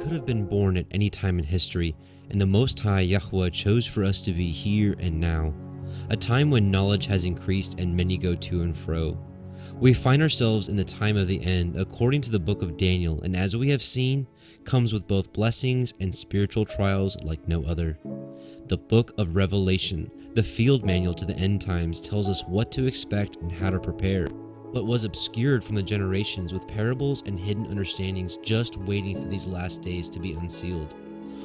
could have been born at any time in history, and the Most High Yahuwah chose for us to be here and now, a time when knowledge has increased and many go to and fro. We find ourselves in the time of the end, according to the book of Daniel, and as we have seen, comes with both blessings and spiritual trials like no other. The book of Revelation, the field manual to the end times, tells us what to expect and how to prepare. What was obscured from the generations with parables and hidden understandings just waiting for these last days to be unsealed.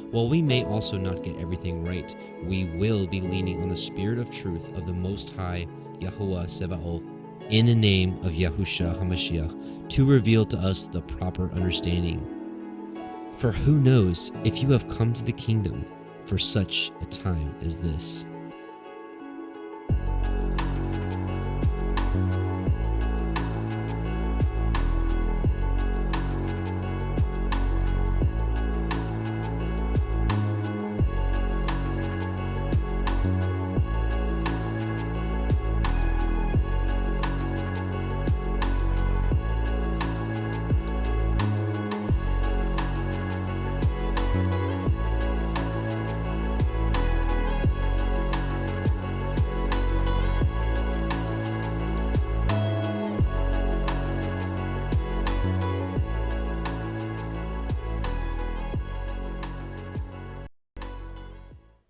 While we may also not get everything right, we will be leaning on the Spirit of truth of the Most High, Yahuwah Sebaoth, in the name of Yahusha HaMashiach, to reveal to us the proper understanding. For who knows if you have come to the kingdom for such a time as this?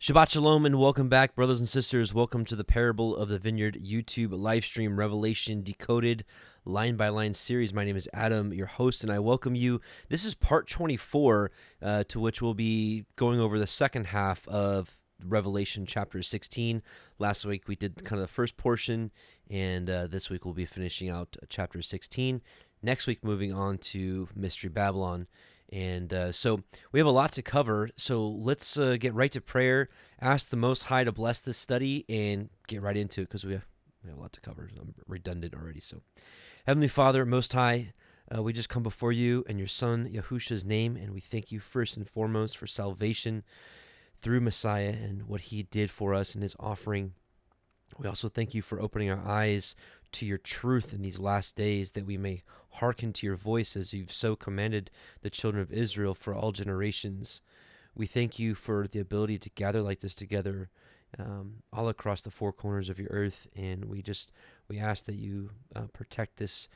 Shabbat Shalom and welcome back, brothers and sisters. Welcome to the Parable of the Vineyard YouTube live stream Revelation Decoded line by line series. My name is Adam, your host, and I welcome you. This is part 24, to which we'll be going over the second half of Revelation chapter 16. Last week we did kind of the first portion, and this week we'll be finishing out chapter 16. Next week, moving on to Mystery Babylon. And so we have a lot to cover, so let's get right to prayer, ask the Most High to bless this study, and get right into it, because we have a lot to cover. I'm redundant already. So, Heavenly Father, Most High, we just come before you in your Son, Yahusha's name, and we thank you first and foremost for salvation through Messiah and what he did for us in his offering. We also thank you for opening our eyes to your truth in these last days, that we may hearken to your voice as you've so commanded the children of Israel for all generations. We thank you for the ability to gather like this together all across the four corners of your earth, and we ask that you protect this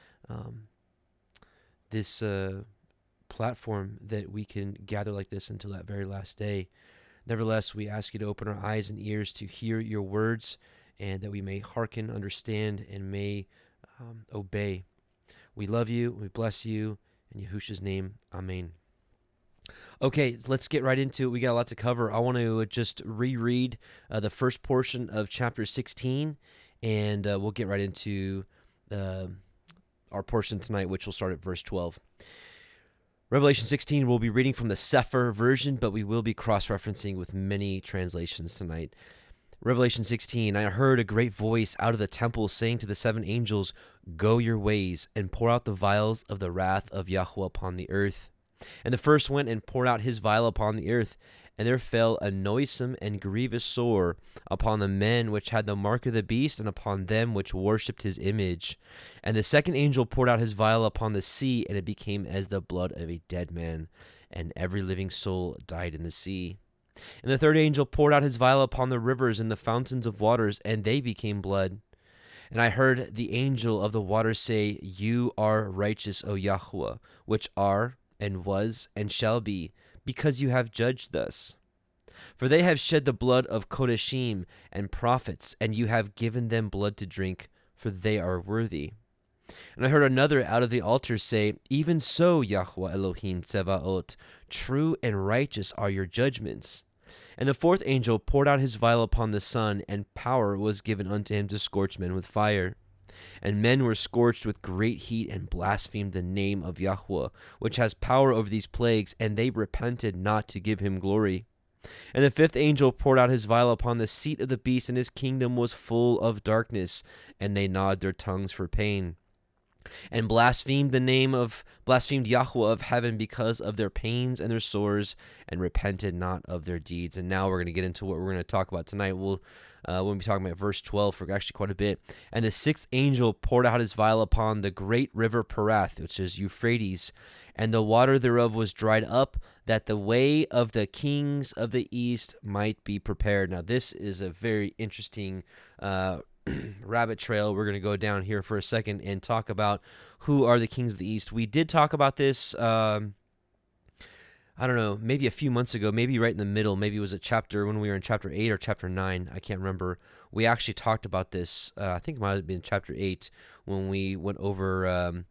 platform, that we can gather like this until that very last day. Nevertheless, we ask you to open our eyes and ears to hear your words, and that we may hearken, understand, and may obey. We love you. We bless you. In Yahusha's name, amen. Okay, let's get right into it. We got a lot to cover. I want to just reread the first portion of chapter 16, and we'll get right into our portion tonight, which will start at verse 12. Revelation 16, we'll be reading from the CEPHER version, but we will be cross-referencing with many translations tonight. Revelation 16, I heard a great voice out of the temple saying to the seven angels, "Go your ways, and pour out the vials of the wrath of Yahuwah upon the earth." And the first went and poured out his vial upon the earth, and there fell a noisome and grievous sore upon the men which had the mark of the beast, and upon them which worshipped his image. And the second angel poured out his vial upon the sea, and it became as the blood of a dead man, and every living soul died in the sea. And the third angel poured out his vial upon the rivers and the fountains of waters, and they became blood. And I heard the angel of the waters say, "You are righteous, O Yahuwah, which are, and was, and shall be, because you have judged thus. For they have shed the blood of Kodeshim and prophets, and you have given them blood to drink, for they are worthy." And I heard another out of the altar say, "Even so, Yahuwah Elohim Tsevaot, true and righteous are your judgments." And the fourth angel poured out his vial upon the sun, and power was given unto him to scorch men with fire. And men were scorched with great heat, and blasphemed the name of Yahuwah, which has power over these plagues, and they repented not to give him glory. And the fifth angel poured out his vial upon the seat of the beast, and his kingdom was full of darkness, and they gnawed their tongues for pain. and blasphemed Yahuwah of heaven because of their pains and their sores, and repented not of their deeds. And now we're going to get into what we're going to talk about tonight. We'll be talking about verse 12 for actually quite a bit. And the sixth angel poured out his vial upon the great river Parath, which is Euphrates, and the water thereof was dried up, that the way of the kings of the east might be prepared. Now this is a very interesting rabbit trail. We're going to go down here for a second and talk about who are the kings of the east. We did talk about this, I don't know, maybe a few months ago, maybe right in the middle. Maybe it was a chapter when we were in chapter 8 or chapter 9. I can't remember. We actually talked about this. I think it might have been chapter 8 when we went over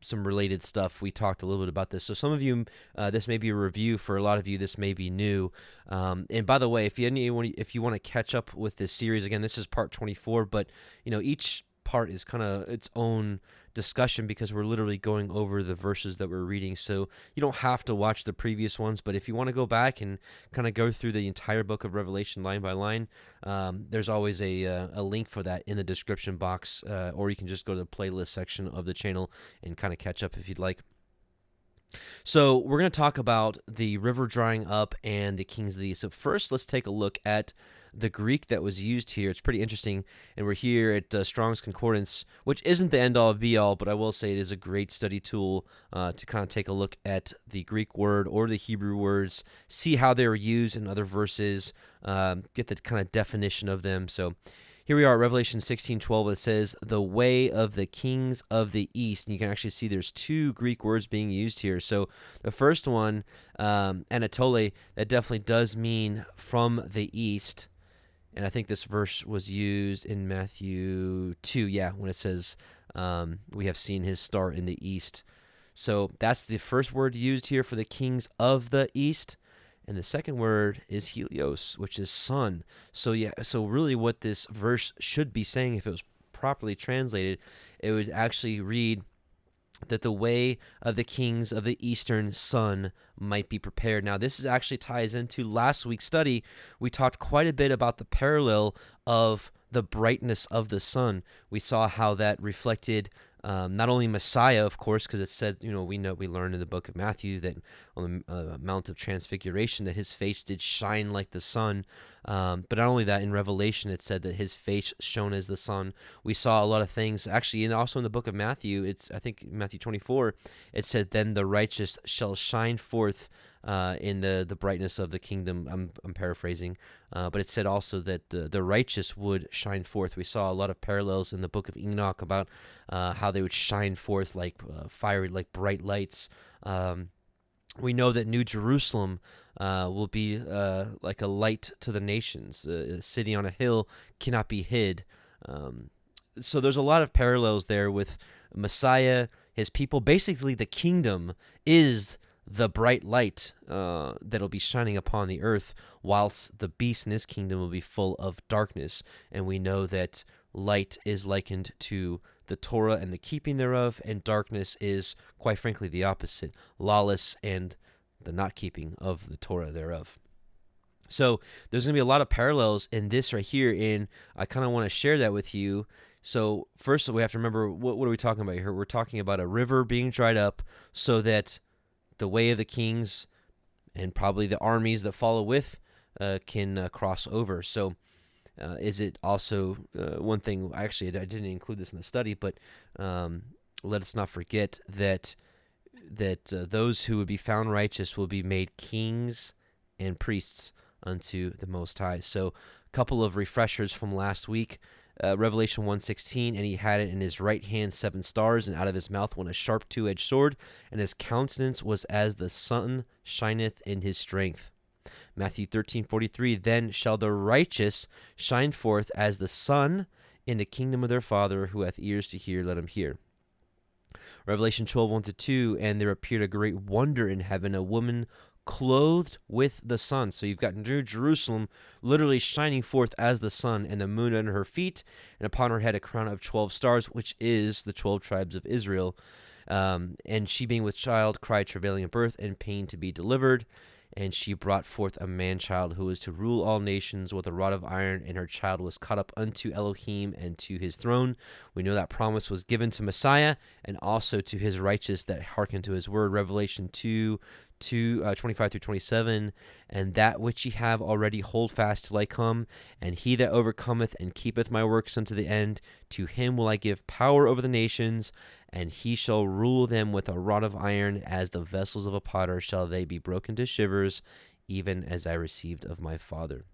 some related stuff. We talked a little bit about this. So some of you, this may be a review. For a lot of you, this may be new. And by the way, if you want to catch up with this series, again, this is part 24, but each part is kind of its own discussion because we're literally going over the verses that we're reading. So you don't have to watch the previous ones, but if you want to go back and kind of go through the entire book of Revelation line by line, there's always a link for that in the description box, or you can just go to the playlist section of the channel and kind of catch up if you'd like. So we're going to talk about the river drying up and the kings of the east. So first, let's take a look at the Greek that was used here. It's pretty interesting, and we're here at Strong's Concordance, which isn't the end-all be-all, but I will say it is a great study tool to kind of take a look at the Greek word or the Hebrew words, see how they were used in other verses, get the kind of definition of them. So here we are at Revelation 16:12. It says, the way of the kings of the east. And you can actually see there's two Greek words being used here. So the first one, Anatole, that definitely does mean from the east. And I think this verse was used in Matthew 2, when it says, we have seen his star in the east. So that's the first word used here for the kings of the east. And the second word is helios, which is sun. So really what this verse should be saying, if it was properly translated, it would actually read that the way of the kings of the eastern sun might be prepared. Now, this actually ties into last week's study. We talked quite a bit about the parallel of the brightness of the sun. We saw how that reflected not only Messiah, of course, because it said, we learned in the book of Matthew that on the Mount of Transfiguration that his face did shine like the sun. But not only that, in Revelation it said that his face shone as the sun. We saw a lot of things actually, and also in the book of Matthew, I think Matthew 24, it said, "Then the righteous shall shine forth in the brightness of the kingdom." I'm paraphrasing, but it said also that the righteous would shine forth. We saw a lot of parallels in the book of Enoch about how they would shine forth like fiery, like bright lights. We know that New Jerusalem will be like a light to the nations. A city on a hill cannot be hid. So there's a lot of parallels there with Messiah, his people. Basically, the kingdom is the bright light that'll be shining upon the earth, whilst the beast in his kingdom will be full of darkness. And we know that light is likened to the Torah and the keeping thereof, and darkness is, quite frankly, the opposite, lawless and the not keeping of the Torah thereof. So there's going to be a lot of parallels in this right here, and I kind of want to share that with you. So first, we have to remember, what are we talking about here? We're talking about a river being dried up so that the way of the kings and probably the armies that follow with can cross over. So is it also one thing, actually I didn't include this in the study, but let us not forget that those who would be found righteous will be made kings and priests unto the Most High. So a couple of refreshers from last week. Revelation 1:16, and he had it in his right hand 7 stars, and out of his mouth went a sharp 2-edged sword, and his countenance was as the sun shineth in his strength. Matthew 13:43, then shall the righteous shine forth as the sun in the kingdom of their Father. Who hath ears to hear, let him hear. Revelation 12:1-2, and there appeared a great wonder in heaven, a woman clothed with the sun. So you've got New Jerusalem literally shining forth as the sun, and the moon under her feet, and upon her head a crown of 12 stars, which is the 12 tribes of Israel. And she being with child cried, travailing in birth and pain to be delivered. And she brought forth a man-child who was to rule all nations with a rod of iron, and her child was caught up unto Elohim and to his throne. We know that promise was given to Messiah and also to his righteous that hearken to his word. Revelation 25 through 27. And that which ye have already hold fast till I come, and he that overcometh and keepeth my works unto the end, to him will I give power over the nations, and he shall rule them with a rod of iron, as the vessels of a potter shall they be broken to shivers, even as I received of my Father.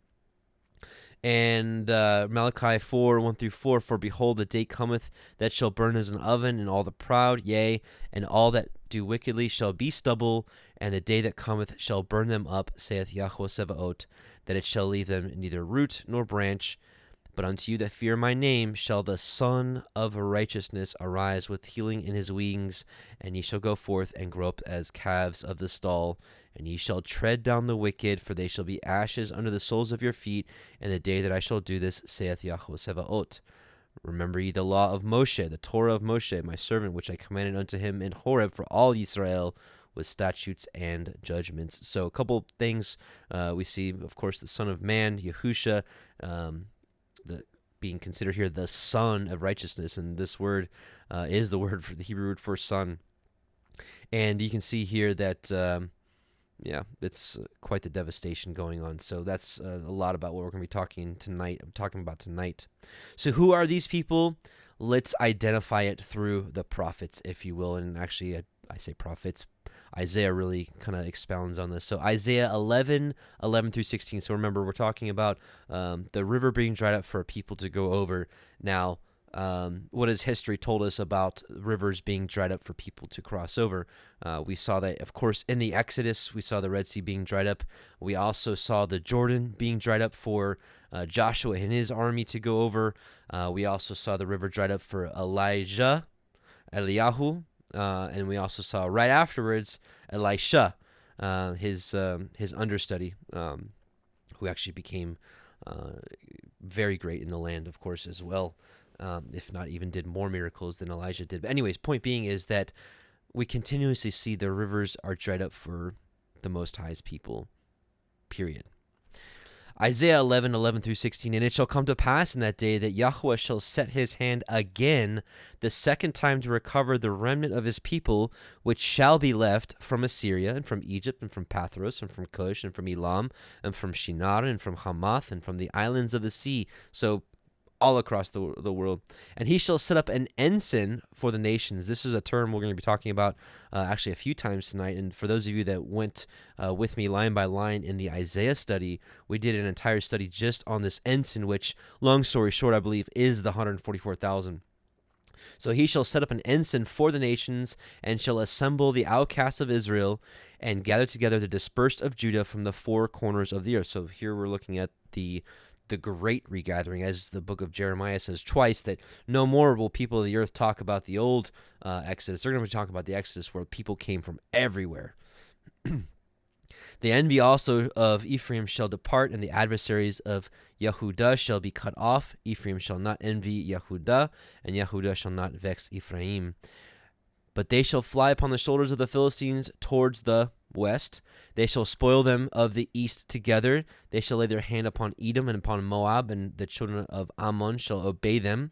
And Malachi 4, 1 through 4, for behold, the day cometh that shall burn as an oven, and all the proud, yea, and all that do wickedly shall be stubble, and the day that cometh shall burn them up, saith Yahuwah Sebaot, that it shall leave them neither root nor branch. But unto you that fear my name shall the Son of Righteousness arise with healing in his wings, and ye shall go forth and grow up as calves of the stall, and ye shall tread down the wicked, for they shall be ashes under the soles of your feet, in the day that I shall do this, saith Yahuwah Sebaot. Remember ye the law of Moshe, the Torah of Moshe, my servant, which I commanded unto him in Horeb for all Israel, with statutes and judgments. So a couple things we see, of course, the Son of Man, Yahusha, being considered here the Son of Righteousness, and this word is the word for the Hebrew word for son. And you can see here that it's quite the devastation going on. So that's a lot about what we're going to be talking about tonight. So who are these people? Let's identify it through the prophets, if you will. And actually, I say prophets. Isaiah really kind of expounds on this. So Isaiah 11 through 16. So remember, we're talking about the river being dried up for a people to go over. Now, what has history told us about rivers being dried up for people to cross over? We saw that, of course, in the Exodus. We saw the Red Sea being dried up. We also saw the Jordan being dried up for Joshua and his army to go over. We also saw the river dried up for Eliyahu. And we also saw right afterwards Elisha, his understudy, who actually became very great in the land, of course, as well, if not even did more miracles than Elijah did. But anyways, point being is that we continuously see the rivers are dried up for the Most High's people, period. Isaiah 11 through 16, and it shall come to pass in that day that Yahuwah shall set his hand again the second time to recover the remnant of his people, which shall be left from Assyria, and from Egypt, and from Pathos, and from Cush, and from Elam, and from Shinar, and from Hamath, and from the islands of the sea. So all across the world. And he shall set up an ensign for the nations. This is a term we're going to be talking about actually a few times tonight. And for those of you that went with me line by line in the Isaiah study, we did an entire study just on this ensign, which, long story short, I believe is the 144,000. So he shall set up an ensign for the nations, and shall assemble the outcasts of Israel, and gather together the dispersed of Judah from the four corners of the earth. So here we're looking at the great regathering, as the book of Jeremiah says twice, that no more will people of the earth talk about the old Exodus. They're going to be talking about the Exodus where people came from everywhere. The envy also of Ephraim shall depart, and the adversaries of Yehudah shall be cut off. Ephraim shall not envy Yehudah, and Yehudah shall not vex Ephraim. But they shall fly upon the shoulders of the Philistines towards the west. They shall spoil them of the east together. They shall lay their hand upon Edom and upon Moab, and the children of Ammon shall obey them.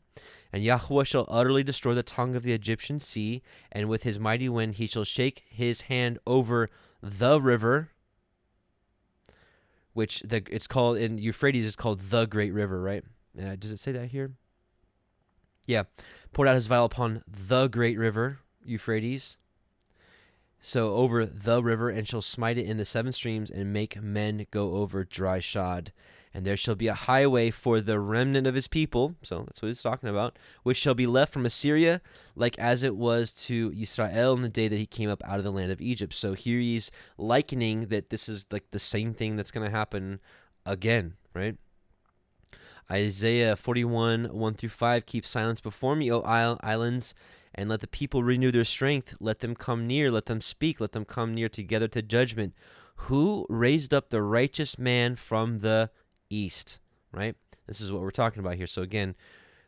And Yahuwah shall utterly destroy the tongue of the Egyptian sea, and with his mighty wind he shall shake his hand over the river, which it's called in Euphrates is called the Great River, right? Does it say that here? Yeah. Poured out his vial upon the Great River, Euphrates. So over the river, and shall smite it in the seven streams, and make men go over dry shod. And there shall be a highway for the remnant of his people, so that's what he's talking about, which shall be left from Assyria, like as it was to Israel in the day that he came up out of the land of Egypt. So here he's likening that this is like the same thing that's going to happen again, right? Isaiah 41, 1 through 5, keep silence before me, O islands, and let the people renew their strength. Let them come near, let them speak, let them come near together to judgment. Who raised up the righteous man from the east, right? This is what we're talking about here. So again,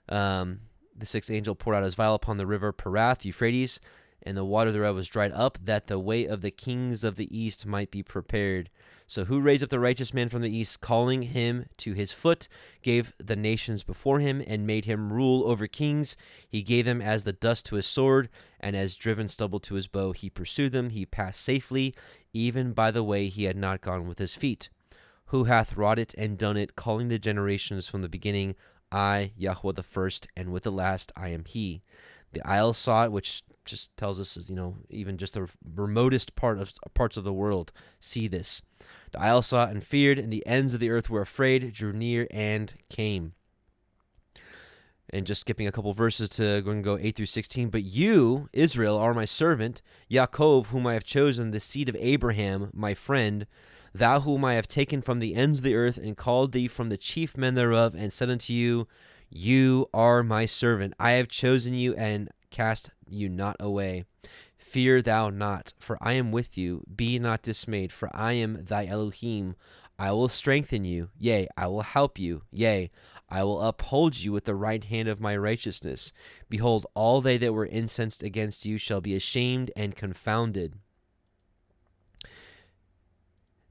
the sixth angel poured out his vial upon the river Parath, Euphrates, and the water thereof was dried up, that the way of the kings of the east might be prepared. So who raised up the righteous man from the east, calling him to his foot, gave the nations before him, and made him rule over kings? He gave them as the dust to his sword, and as driven stubble to his bow. He pursued them, he passed safely, even by the way he had not gone with his feet. Who hath wrought it and done it, calling the generations from the beginning? I, Yahuwah the first, and with the last I am he. The isles saw it, which just tells us, even just the remotest parts of the world see this. The isles saw it and feared, and the ends of the earth were afraid, drew near, and came. And just skipping a couple verses to go 8 through 16. But you, Israel, are my servant, Yaakov, whom I have chosen, the seed of Abraham, my friend, thou whom I have taken from the ends of the earth, and called thee from the chief men thereof, and said unto you, you are my servant. I have chosen you, and cast you not away. Fear thou not, for I am with you. Be not dismayed, for I am thy Elohim. I will strengthen you, yea, I will help you, yea, I will uphold you with the right hand of my righteousness. Behold, all they that were incensed against you shall be ashamed and confounded.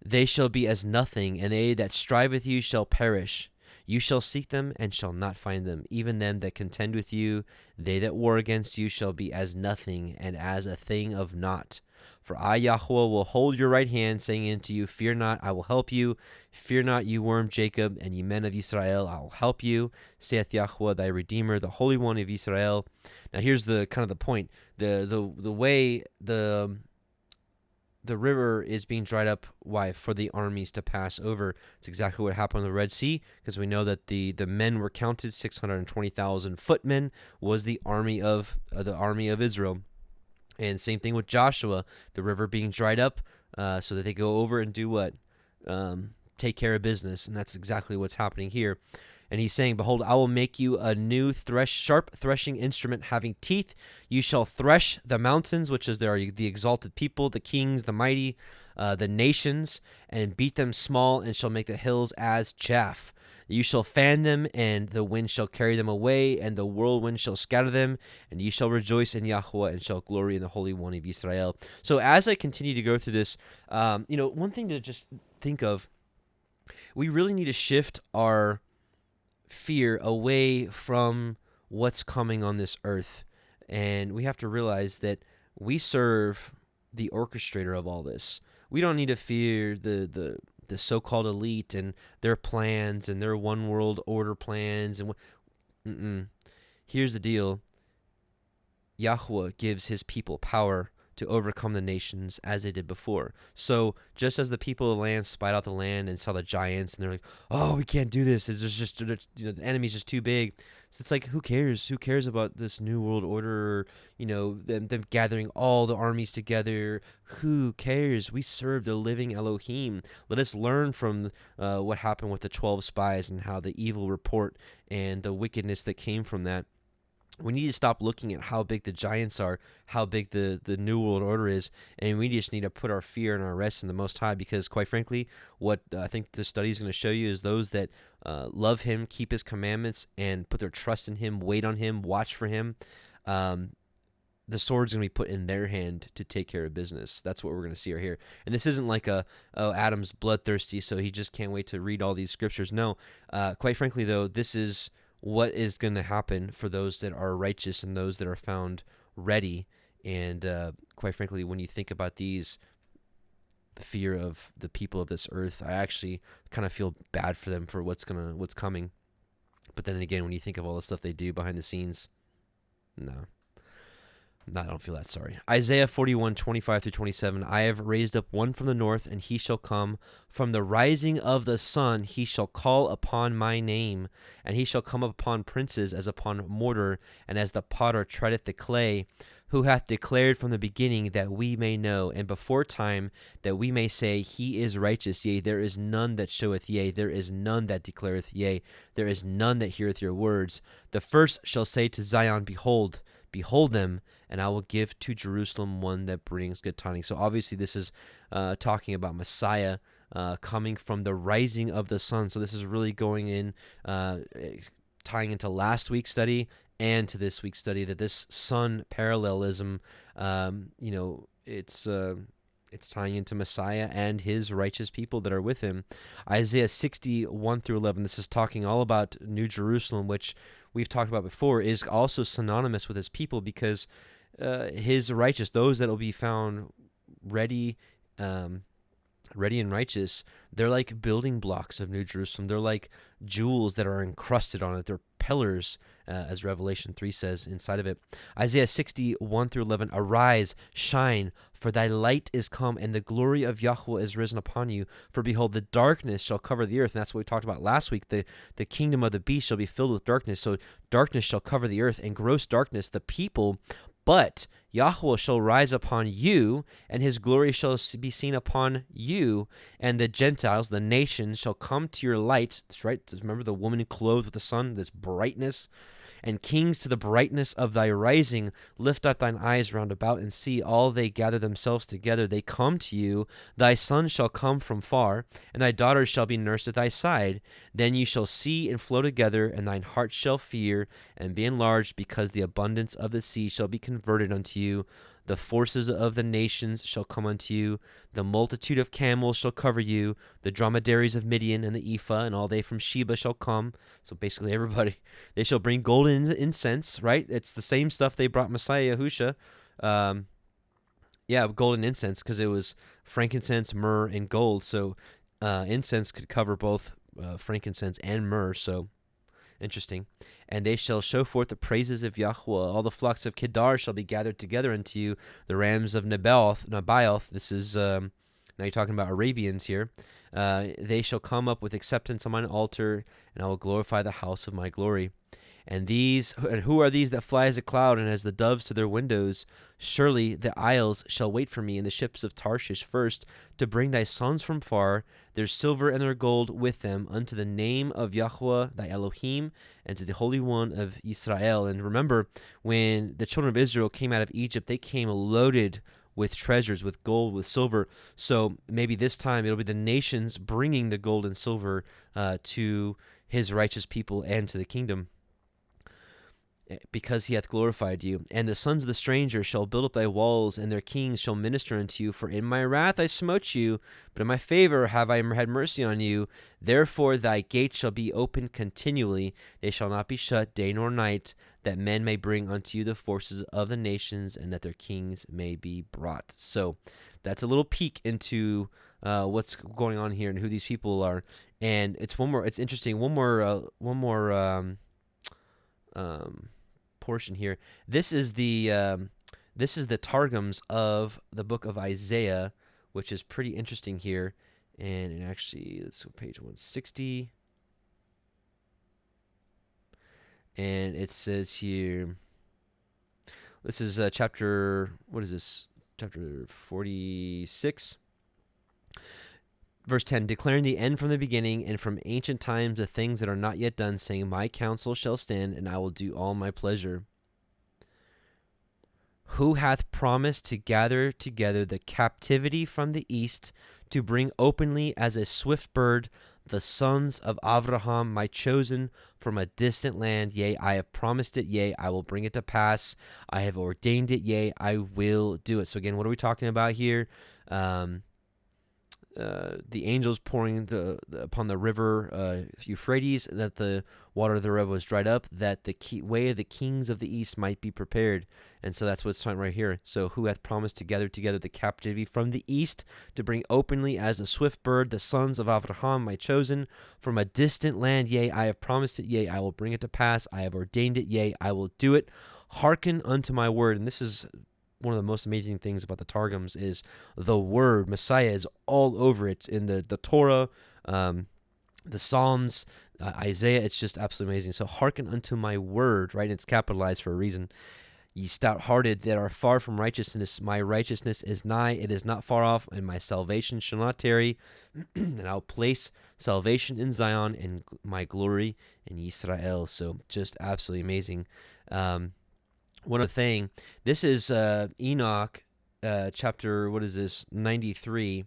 They shall be as nothing, and they that strive with you shall perish. You shall seek them, and shall not find them. Even them that contend with you, they that war against you, shall be as nothing, and as a thing of naught. For I, Yahuwah, will hold your right hand, saying unto you, fear not, I will help you. Fear not, you worm Jacob, and ye men of Israel, I will help you, saith Yahuwah, thy Redeemer, the Holy One of Israel. Now here's the point. The way the river is being dried up, why? For the armies to pass over. It's exactly what happened on the Red Sea, because we know that the men were counted. 620,000 footmen was the army of Israel. And same thing with Joshua, the river being dried up, so that they go over and do what? Take care of business. And that's exactly what's happening here. And he's saying, behold, I will make you a new sharp threshing instrument having teeth. You shall thresh the mountains, which is there are the exalted people, the kings, the mighty, the nations, and beat them small, and shall make the hills as chaff. You shall fan them, and the wind shall carry them away, and the whirlwind shall scatter them, and you shall rejoice in Yahuwah, and shall glory in the Holy One of Israel. So as I continue to go through this, one thing to just think of, we really need to shift our fear away from what's coming on this earth. And we have to realize that we serve the orchestrator of all this. We don't need to fear the so-called elite and their plans and their one world order plans. And here's the deal. Yahuwah gives his people power to overcome the nations as they did before. So just as the people of the land spied out the land and saw the giants, and they're like, oh, we can't do this. It's just the enemy's just too big. So it's like, who cares? Who cares about this new world order? Or, them gathering all the armies together. Who cares? We serve the living Elohim. Let us learn from what happened with the 12 spies and how the evil report and the wickedness that came from that. We need to stop looking at how big the giants are, how big the New World Order is, and we just need to put our fear and our rest in the Most High, because, quite frankly, what I think the study is going to show you is those that love him, keep his commandments, and put their trust in him, wait on him, watch for him, the sword's going to be put in their hand to take care of business. That's what we're going to see right here. And this isn't like Adam's bloodthirsty, so he just can't wait to read all these scriptures. No, quite frankly, though, this is what is going to happen for those that are righteous and those that are found ready. And quite frankly, when you think about these, the fear of the people of this earth, I actually kind of feel bad for them for what's coming. But then again, when you think of all the stuff they do behind the scenes, no, I don't feel that sorry. Isaiah 41:25-27. I have raised up one from the north, and he shall come. From the rising of the sun he shall call upon my name, and he shall come upon princes as upon mortar, and as the potter treadeth the clay, who hath declared from the beginning that we may know, and before time that we may say, he is righteous. Yea, there is none that showeth, yea, there is none that declareth, yea, there is none that heareth your words. The first shall say to Zion, behold them, and I will give to Jerusalem one that brings good tidings. So obviously this is talking about Messiah coming from the rising of the sun. So this is really going in tying into last week's study and to this week's study, that this sun parallelism, it's tying into Messiah and his righteous people that are with him. Isaiah 60:1-11, this is talking all about New Jerusalem, which we've talked about before, is also synonymous with his people, because his righteous, those that will be found ready and righteous, they're like building blocks of New Jerusalem. They're like jewels that are encrusted on it. They're pillars, as Revelation 3 says inside of it. Isaiah 60:1-11, arise, shine, for thy light is come, and the glory of Yahuwah is risen upon you. For behold, the darkness shall cover the earth. And that's what we talked about last week. The kingdom of the beast shall be filled with darkness. So darkness shall cover the earth, and gross darkness the people. But Yahuwah shall rise upon you, and his glory shall be seen upon you, and the Gentiles, the nations, shall come to your light. That's right. Remember the woman clothed with the sun, this brightness. And kings to the brightness of thy rising. Lift up thine eyes round about, and see all they gather themselves together. They come to you. Thy son shall come from far, and thy daughters shall be nursed at thy side. Then you shall see and flow together, and thine heart shall fear and be enlarged, because the abundance of the sea shall be converted unto you. The forces of the nations shall come unto you. The multitude of camels shall cover you. The dromedaries of Midian and the ephah, and all they from Sheba shall come. So basically everybody. They shall bring gold and incense, right? It's the same stuff they brought Messiah Yahusha. Gold and incense, because it was frankincense, myrrh, and gold. So incense could cover both frankincense and myrrh, so interesting. And they shall show forth the praises of Yahuwah. All the flocks of Kedar shall be gathered together unto you. The rams of Nebaioth. This is, now you're talking about Arabians here. They shall come up with acceptance on mine altar, and I will glorify the house of my glory. And who are these that fly as a cloud, and as the doves to their windows? Surely the isles shall wait for me, and the ships of Tarshish first, to bring thy sons from far, their silver and their gold with them, unto the name of Yahuwah thy Elohim, and to the Holy One of Israel. And remember, when the children of Israel came out of Egypt, they came loaded with treasures, with gold, with silver. So maybe this time it'll be the nations bringing the gold and silver to his righteous people and to the kingdom, because he hath glorified you. And the sons of the stranger shall build up thy walls, and their kings shall minister unto you. For in my wrath I smote you, but in my favor have I had mercy on you. Therefore thy gates shall be open continually. They shall not be shut day nor night, that men may bring unto you the forces of the nations, and that their kings may be brought. So that's a little peek into what's going on here and who these people are. And it's interesting. One more portion here. This is the Targums of the book of Isaiah, which is pretty interesting here. And it actually, let's go page 160. And it says here, this is chapter 46. Verse 10, declaring the end from the beginning, and from ancient times the things that are not yet done, saying, my counsel shall stand, and I will do all my pleasure. Who hath promised to gather together the captivity from the east, to bring openly as a swift bird the sons of Abraham, my chosen, from a distant land? Yea, I have promised it. Yea, I will bring it to pass. I have ordained it. Yea, I will do it. So again, what are we talking about here? The angels pouring upon the river Euphrates, that the water thereof was dried up, that the way of the kings of the east might be prepared. And so that's what's talking right here. So who hath promised to gather together the captivity from the east, to bring openly as a swift bird the sons of Abraham, my chosen, from a distant land? Yea, I have promised it. Yea, I will bring it to pass. I have ordained it. Yea, I will do it. Hearken unto my word. And this is one of the most amazing things about the Targums, is the word. Messiah is all over it in the Torah, the Psalms, Isaiah. It's just absolutely amazing. So hearken unto my word, right? It's capitalized for a reason. Ye stout-hearted that are far from righteousness, my righteousness is nigh, it is not far off, and my salvation shall not tarry. And I'll place salvation in Zion, and my glory in Israel. So just absolutely amazing. One other thing, this is Enoch, chapter, 93,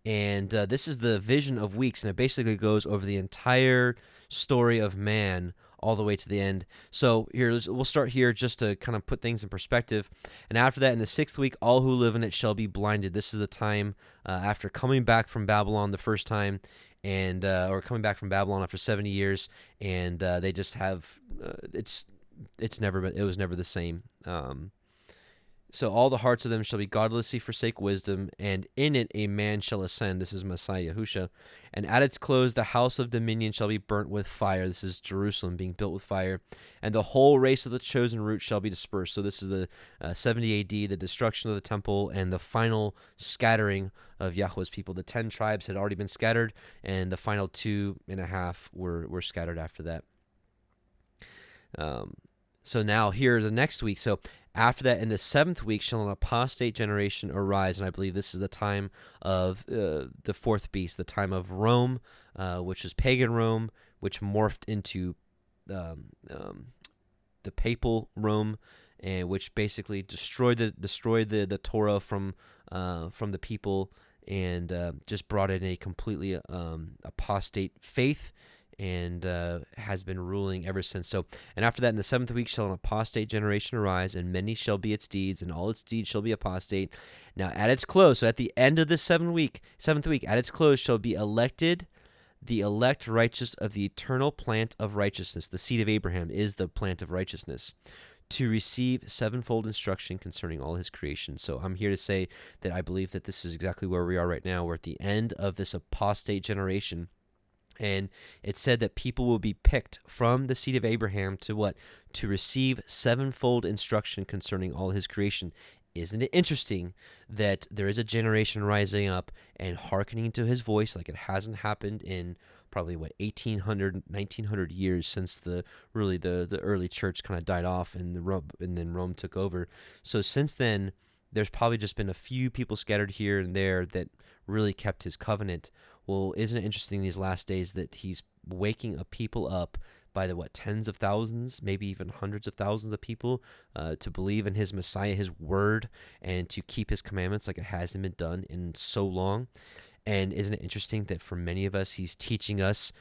and this is the vision of weeks, and it basically goes over the entire story of man all the way to the end. So we'll start here just to kind of put things in perspective. And after that, in the 6th week, all who live in it shall be blinded. This is the time after coming back from Babylon the first time, and or coming back from Babylon after 70 years, and they just have it was never the same. So all the hearts of them shall be godlessly forsake wisdom, and in it a man shall ascend. This is Messiah Yahusha. And at its close the house of dominion shall be burnt with fire. This is Jerusalem being built with fire. And the whole race of the chosen root shall be dispersed. So this is the 70 AD, the destruction of the temple, and the final scattering of Yahuwah's people. The 10 tribes had already been scattered, and the final 2.5 were scattered after that. So now here the next week. So after that, in the 7th week, shall an apostate generation arise. And I believe this is the time of the 4th beast, the time of Rome, which is pagan Rome, which morphed into the papal Rome, and which basically destroyed the Torah from the people, and just brought in a completely apostate faith, and has been ruling ever since. So, and after that, in the 7th week shall an apostate generation arise, and many shall be its deeds, and all its deeds shall be apostate. Now at its close, so at the end of the 7th week, at its close shall be elected the elect righteous of the eternal plant of righteousness. The seed of Abraham is the plant of righteousness, to receive sevenfold instruction concerning all his creation. So I'm here to say that I believe that this is exactly where we are right now. We're at the end of this apostate generation. And it said that people will be picked from the seed of Abraham to what? To receive sevenfold instruction concerning all his creation. Isn't it interesting that there is a generation rising up and hearkening to his voice like it hasn't happened in probably, 1800, 1900 years since the early church kind of died off and then Rome took over. So since then, there's probably just been a few people scattered here and there that really kept his covenant. Well, isn't it interesting these last days that he's waking a people up by the tens of thousands, maybe even hundreds of thousands of people to believe in his Messiah, his word, and to keep his commandments like it hasn't been done in so long. And isn't it interesting that for many of us, he's teaching us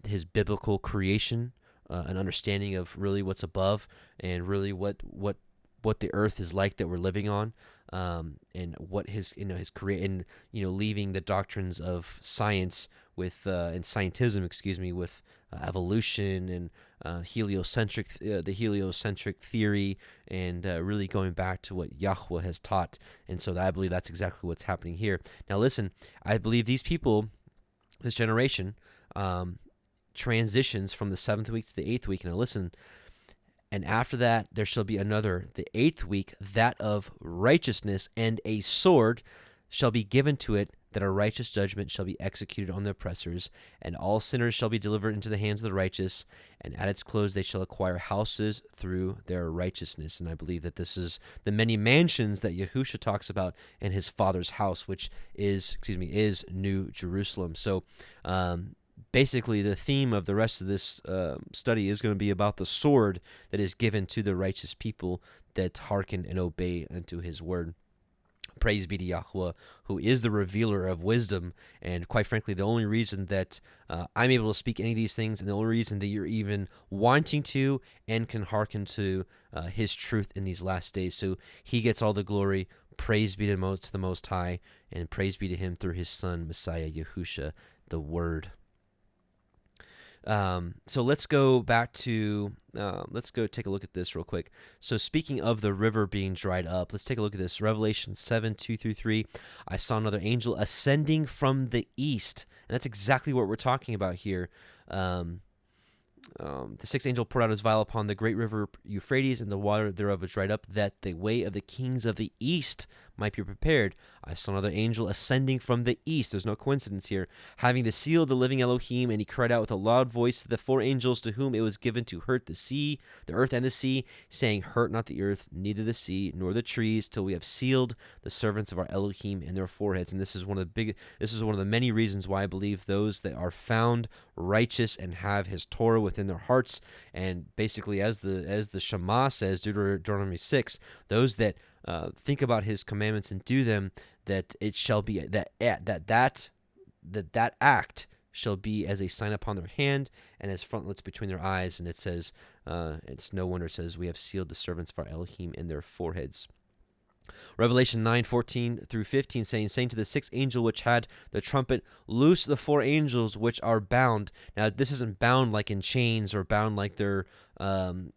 his biblical creation, an understanding of really what's above and really what the earth is like that we're living on, and what his and leaving the doctrines of science with and scientism, with evolution and the heliocentric theory, and really going back to what Yahuwah has taught. And so I believe that's exactly what's happening here. Now listen, I believe these people, this generation, transitions from the 7th week to the 8th week. Now listen, and after that there shall be another, the 8th week, that of righteousness, and a sword shall be given to it, that a righteous judgment shall be executed on the oppressors, and all sinners shall be delivered into the hands of the righteous, and at its close they shall acquire houses through their righteousness. And I believe that this is the many mansions that Yahusha talks about in his Father's house, which is New Jerusalem. So basically the theme of the rest of this study is going to be about the sword that is given to the righteous people that hearken and obey unto his word. Praise be to Yahuwah, who is the revealer of wisdom, and quite frankly, the only reason that I'm able to speak any of these things, and the only reason that you're even wanting to and can hearken to his truth in these last days. So he gets all the glory. Praise be to the Most High, and praise be to him through his Son, Messiah Yahusha, the Word. So let's go back to, let's go take a look at this real quick. So speaking of the river being dried up, let's take a look at this. Revelation 7:2-3. I saw another angel ascending from the east. And that's exactly what we're talking about here. The 6th angel poured out his vial upon the great river Euphrates, and the water thereof was dried up, that the way of the kings of the east might be prepared. I saw another angel ascending from the east. There's no coincidence here. Having the seal of the living Elohim, and he cried out with a loud voice to the 4 angels to whom it was given to hurt the sea, the earth and the sea, saying, hurt not the earth, neither the sea, nor the trees, till we have sealed the servants of our Elohim in their foreheads. And this is one of the many reasons why I believe those that are found righteous and have his Torah within their hearts, and basically as the Shema says, Deuteronomy 6, those that think about his commandments and do them, that it shall be that act shall be as a sign upon their hand and as frontlets between their eyes. And it says, it's no wonder it says, we have sealed the servants of our Elohim in their foreheads. Revelation 9:14-15, saying to the sixth angel which had the trumpet, loose the four angels which are bound. Now this isn't bound like in chains or bound like they're in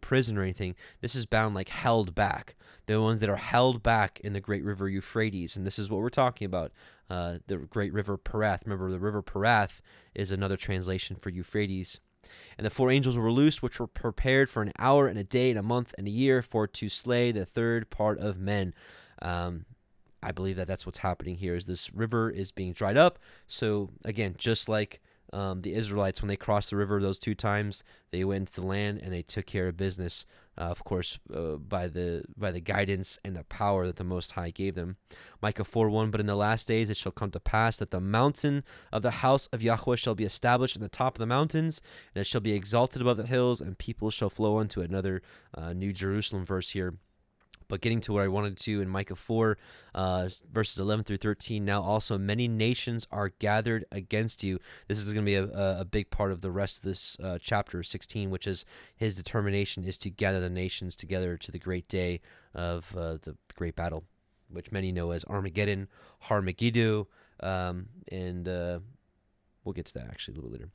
prison or anything. This is bound like held back. The ones that are held back in the great river Euphrates, and this is what we're talking about. The great river Parath. Remember, the river Parath is another translation for Euphrates. And the four angels were loosed, which were prepared for an hour and a day and a month and a year for to slay the third part of men. I believe that that's what's happening here, is this river is being dried up. So again, just like the Israelites, when they crossed the river those 2 times, they went into the land and they took care of business, of course, by the guidance and the power that the Most High gave them. Micah 4:1, but in the last days it shall come to pass that the mountain of the house of Yahuwah shall be established in the top of the mountains, and it shall be exalted above the hills, and people shall flow unto it. Another New Jerusalem verse here. But getting to what I wanted to in Micah 4, verses 11-13, now also many nations are gathered against you. This is going to be a big part of the rest of this chapter 16, which is his determination is to gather the nations together to the great day of the great battle, which many know as Armageddon, Harmageddu, and we'll get to that actually a little bit later.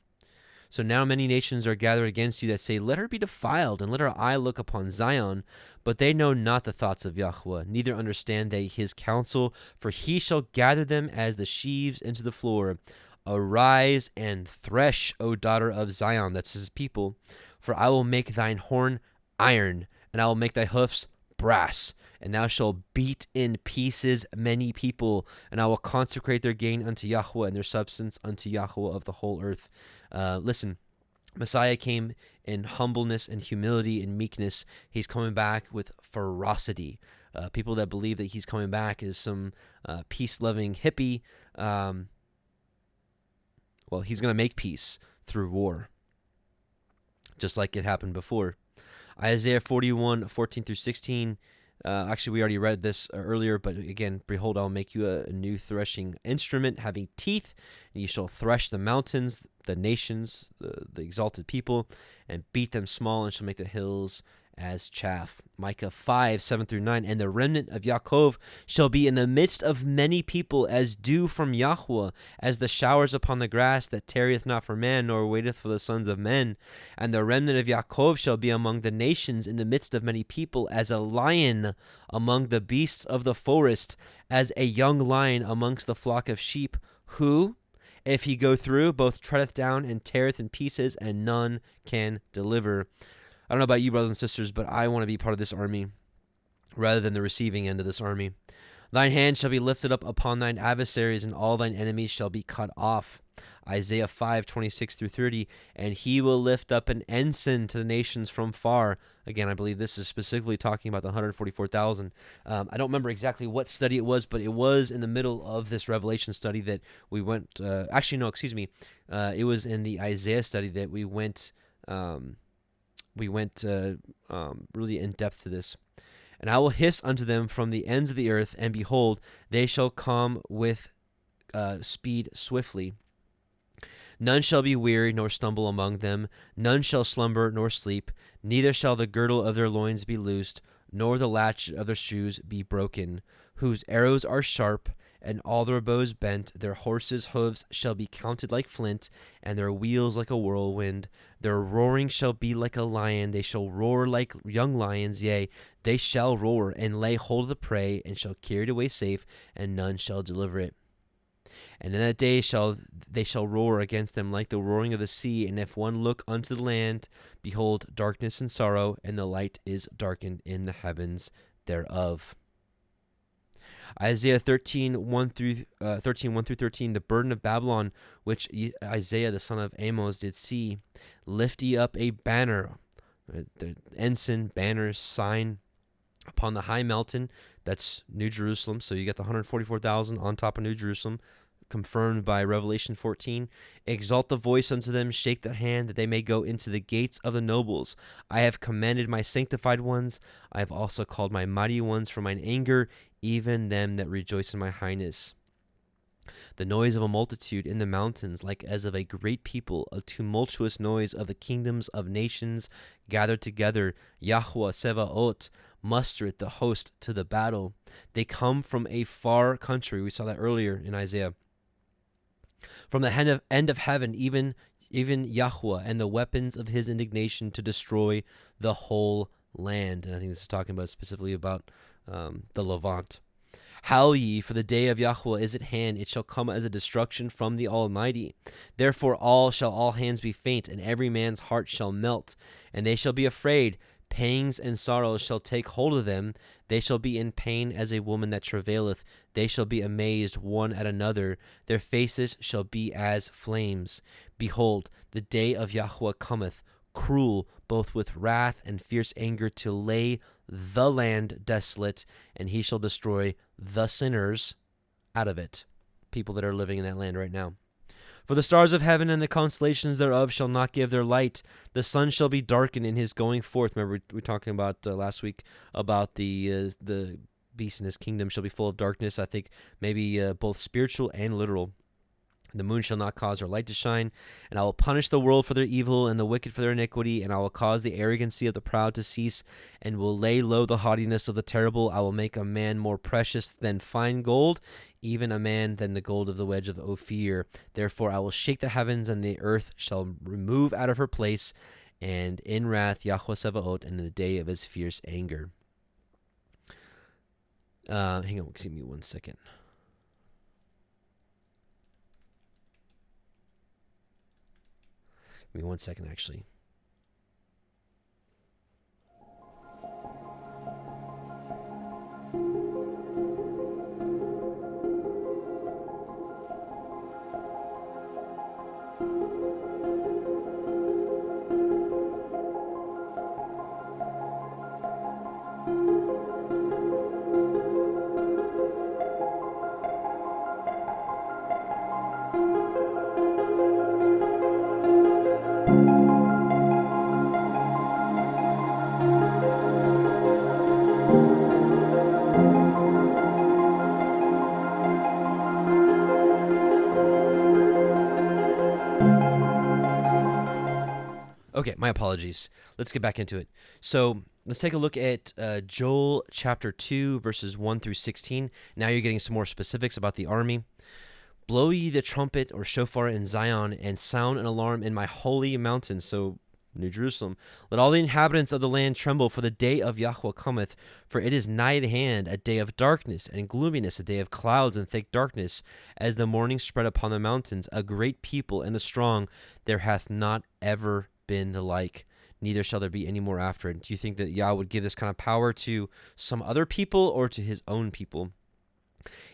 So now many nations are gathered against you that say, let her be defiled, and let her eye look upon Zion. But they know not the thoughts of Yahuwah, neither understand they his counsel, for he shall gather them as the sheaves into the floor. Arise and thresh, O daughter of Zion, that's his people, for I will make thine horn iron, and I will make thy hoofs brass, and thou shalt beat in pieces many people, and I will consecrate their gain unto Yahuwah, and their substance unto Yahuwah of the whole earth. Listen, Messiah came in humbleness and humility and meekness. He's coming back with ferocity. People that believe that he's coming back is some peace-loving hippie. Well, he's going to make peace through war, just like it happened before. Isaiah 41:14-16. Actually, we already read this earlier, but again, behold, I'll make you a new threshing instrument having teeth, and you shall thresh the mountains, the nations, the exalted people, and beat them small, and shall make the hills as chaff. Micah 5:7-9, and the remnant of Yaakov shall be in the midst of many people as dew from Yahuwah, as the showers upon the grass that tarrieth not for man, nor waiteth for the sons of men. And the remnant of Yaakov shall be among the nations in the midst of many people, as a lion among the beasts of the forest, as a young lion amongst the flock of sheep, who, if he go through, both treadeth down and teareth in pieces, and none can deliver. I don't know about you, brothers and sisters, but I want to be part of this army rather than the receiving end of this army. Thine hand shall be lifted up upon thine adversaries, and all thine enemies shall be cut off. Isaiah 5:26-30, and he will lift up an ensign to the nations from far. Again, I believe this is specifically talking about the 144,000. I don't remember exactly what study it was, but it was in the middle of this Revelation study that we went. It was in the Isaiah study that we went. Really in depth to this. And I will hiss unto them from the ends of the earth, and behold, they shall come with speed swiftly. None shall be weary nor stumble among them, none shall slumber nor sleep, neither shall the girdle of their loins be loosed, nor the latchet of their shoes be broken, whose arrows are sharp, and all their bows bent. Their horses' hoofs shall be counted like flint, and their wheels like a whirlwind. Their roaring shall be like a lion. They shall roar like young lions. Yea, they shall roar, and lay hold of the prey, and shall carry it away safe, and none shall deliver it. And in that day they shall roar against them like the roaring of the sea. And if one look unto the land, behold, darkness and sorrow, and the light is darkened in the heavens thereof. Isaiah 13:1-13, the burden of Babylon, which Isaiah the son of Amos did see. Lift ye up a banner, the ensign, banner, sign, upon the high mountain. That's New Jerusalem. So you got the 144,000 on top of New Jerusalem, confirmed by Revelation 14. Exalt the voice unto them, shake the hand, that they may go into the gates of the nobles. I have commanded my sanctified ones. I have also called my mighty ones from mine anger, even them that rejoice in my highness. The noise of a multitude in the mountains, like as of a great people, a tumultuous noise of the kingdoms of nations gathered together. Yahuah Sevaot mustereth the host to the battle. They come from a far country. We saw that earlier in Isaiah. From the end of heaven, even Yahuwah, and the weapons of his indignation to destroy the whole land. And I think this is talking about specifically about the Levant. Howl ye, for the day of Yahuwah is at hand. It shall come as a destruction from the Almighty. Therefore all hands be faint, and every man's heart shall melt, and they shall be afraid. Pangs and sorrows shall take hold of them. They shall be in pain as a woman that travaileth. They shall be amazed one at another. Their faces shall be as flames. Behold, the day of Yahuwah cometh, cruel, both with wrath and fierce anger, to lay the land desolate, and he shall destroy the sinners out of it, people that are living in that land right now. For the stars of heaven and the constellations thereof shall not give their light. The sun shall be darkened in his going forth. Remember, we were talking about last week about the beast in his kingdom shall be full of darkness. I think maybe both spiritual and literal. The moon shall not cause her light to shine, and I will punish the world for their evil and the wicked for their iniquity, and I will cause the arrogancy of the proud to cease, and will lay low the haughtiness of the terrible. I will make a man more precious than fine gold, even a man than the gold of the wedge of Ophir. Therefore I will shake the heavens, and the earth shall remove out of her place, and in wrath Yahuwah Sevaot, in the day of his fierce anger. Hang on, give me 1 second. Give me 1 second, actually. Okay, my apologies. Let's get back into it. So let's take a look at Joel chapter 2, verses 1 through 16. Now you're getting some more specifics about the army. Blow ye the trumpet or shofar in Zion, and sound an alarm in my holy mountain. So New Jerusalem. Let all the inhabitants of the land tremble, for the day of Yahuwah cometh. For it is nigh at hand, a day of darkness and gloominess, a day of clouds and thick darkness, as the morning spread upon the mountains. A great people and a strong, there hath not ever been the like, neither shall there be any more after it. Do you think that Yah would give this kind of power to some other people or to his own people?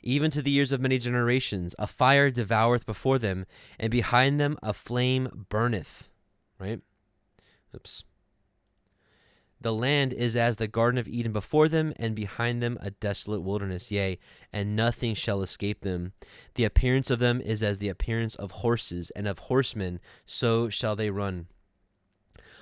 Even to the years of many generations, a fire devoureth before them, and behind them a flame burneth. Right? Oops. The land is as the Garden of Eden before them, and behind them a desolate wilderness, yea, and nothing shall escape them. The appearance of them is as the appearance of horses, and of horsemen, so shall they run.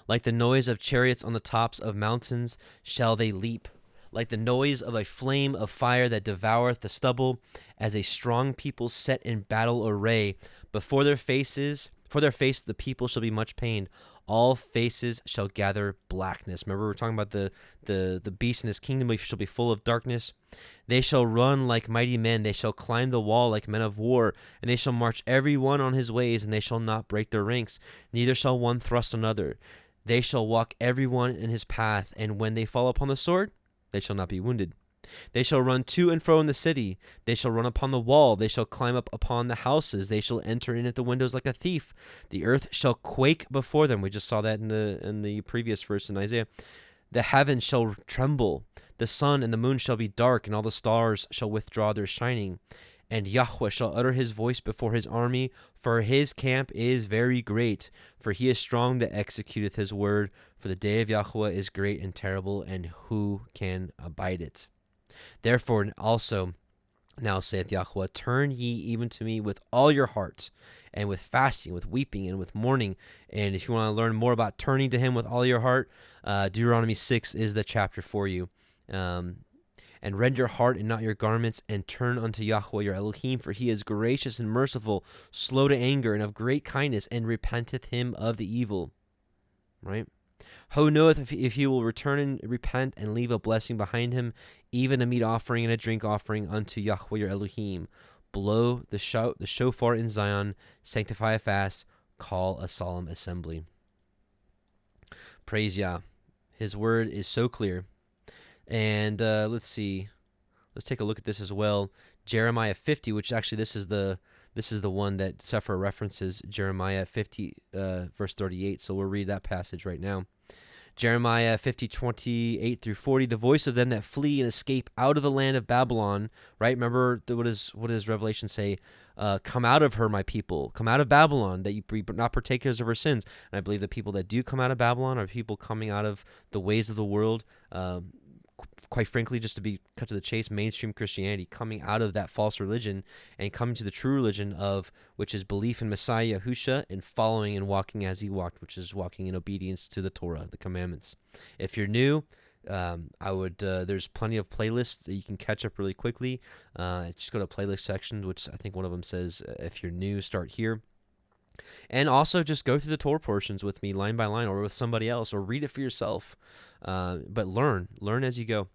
Like the noise of chariots on the tops of mountains shall they leap, like the noise of a flame of fire that devoureth the stubble, as a strong people set in battle array. For their face the people shall be much pained. All faces shall gather blackness. Remember, we're talking about the beast in his kingdom shall be full of darkness. They shall run like mighty men. They shall climb the wall like men of war. And they shall march every one on his ways, and they shall not break their ranks. Neither shall one thrust another. They shall walk every one in his path. And when they fall upon the sword, they shall not be wounded. They shall run to and fro in the city. They shall run upon the wall. They shall climb up upon the houses. They shall enter in at the windows like a thief. The earth shall quake before them. We just saw that in the previous verse in Isaiah. The heavens shall tremble. The sun and the moon shall be dark, and all the stars shall withdraw their shining. And Yahuwah shall utter his voice before his army, for his camp is very great. For he is strong that executeth his word. For the day of Yahuwah is great and terrible, and who can abide it? Therefore also, now saith Yahuwah, turn ye even to me with all your heart, and with fasting, with weeping, and with mourning. And if you want to learn more about turning to him with all your heart, Deuteronomy 6 is the chapter for you. and rend your heart and not your garments, and turn unto Yahuwah your Elohim, for he is gracious and merciful, slow to anger, and of great kindness, and repenteth him of the evil. Right? Who knoweth if he will return and repent and leave a blessing behind him, even a meat offering and a drink offering unto Yahuwah your Elohim. Blow the shofar in Zion, sanctify a fast, call a solemn assembly. Praise Yah. His word is so clear. And let's see. Let's take a look at this as well. Jeremiah 50, which actually this is the one that CEPHER references, Jeremiah 50, verse 38. So we'll read that passage right now. Jeremiah 50, 28 through 40. The voice of them that flee and escape out of the land of Babylon. Right? Remember, what does Revelation say? Come out of her, my people. Come out of Babylon, that you be not partakers of her sins. And I believe the people that do come out of Babylon are people coming out of the ways of the world. Quite frankly, just to be cut to the chase, mainstream Christianity, coming out of that false religion and coming to the true religion of which is belief in Messiah Yahusha and following and walking as he walked, which is walking in obedience to the Torah, the commandments. If you're new, I would there's plenty of playlists that you can catch up really quickly. Just go to playlist section, which I think one of them says if you're new, start here. And also just go through the Torah portions with me line by line or with somebody else, or read it for yourself. But learn as you go.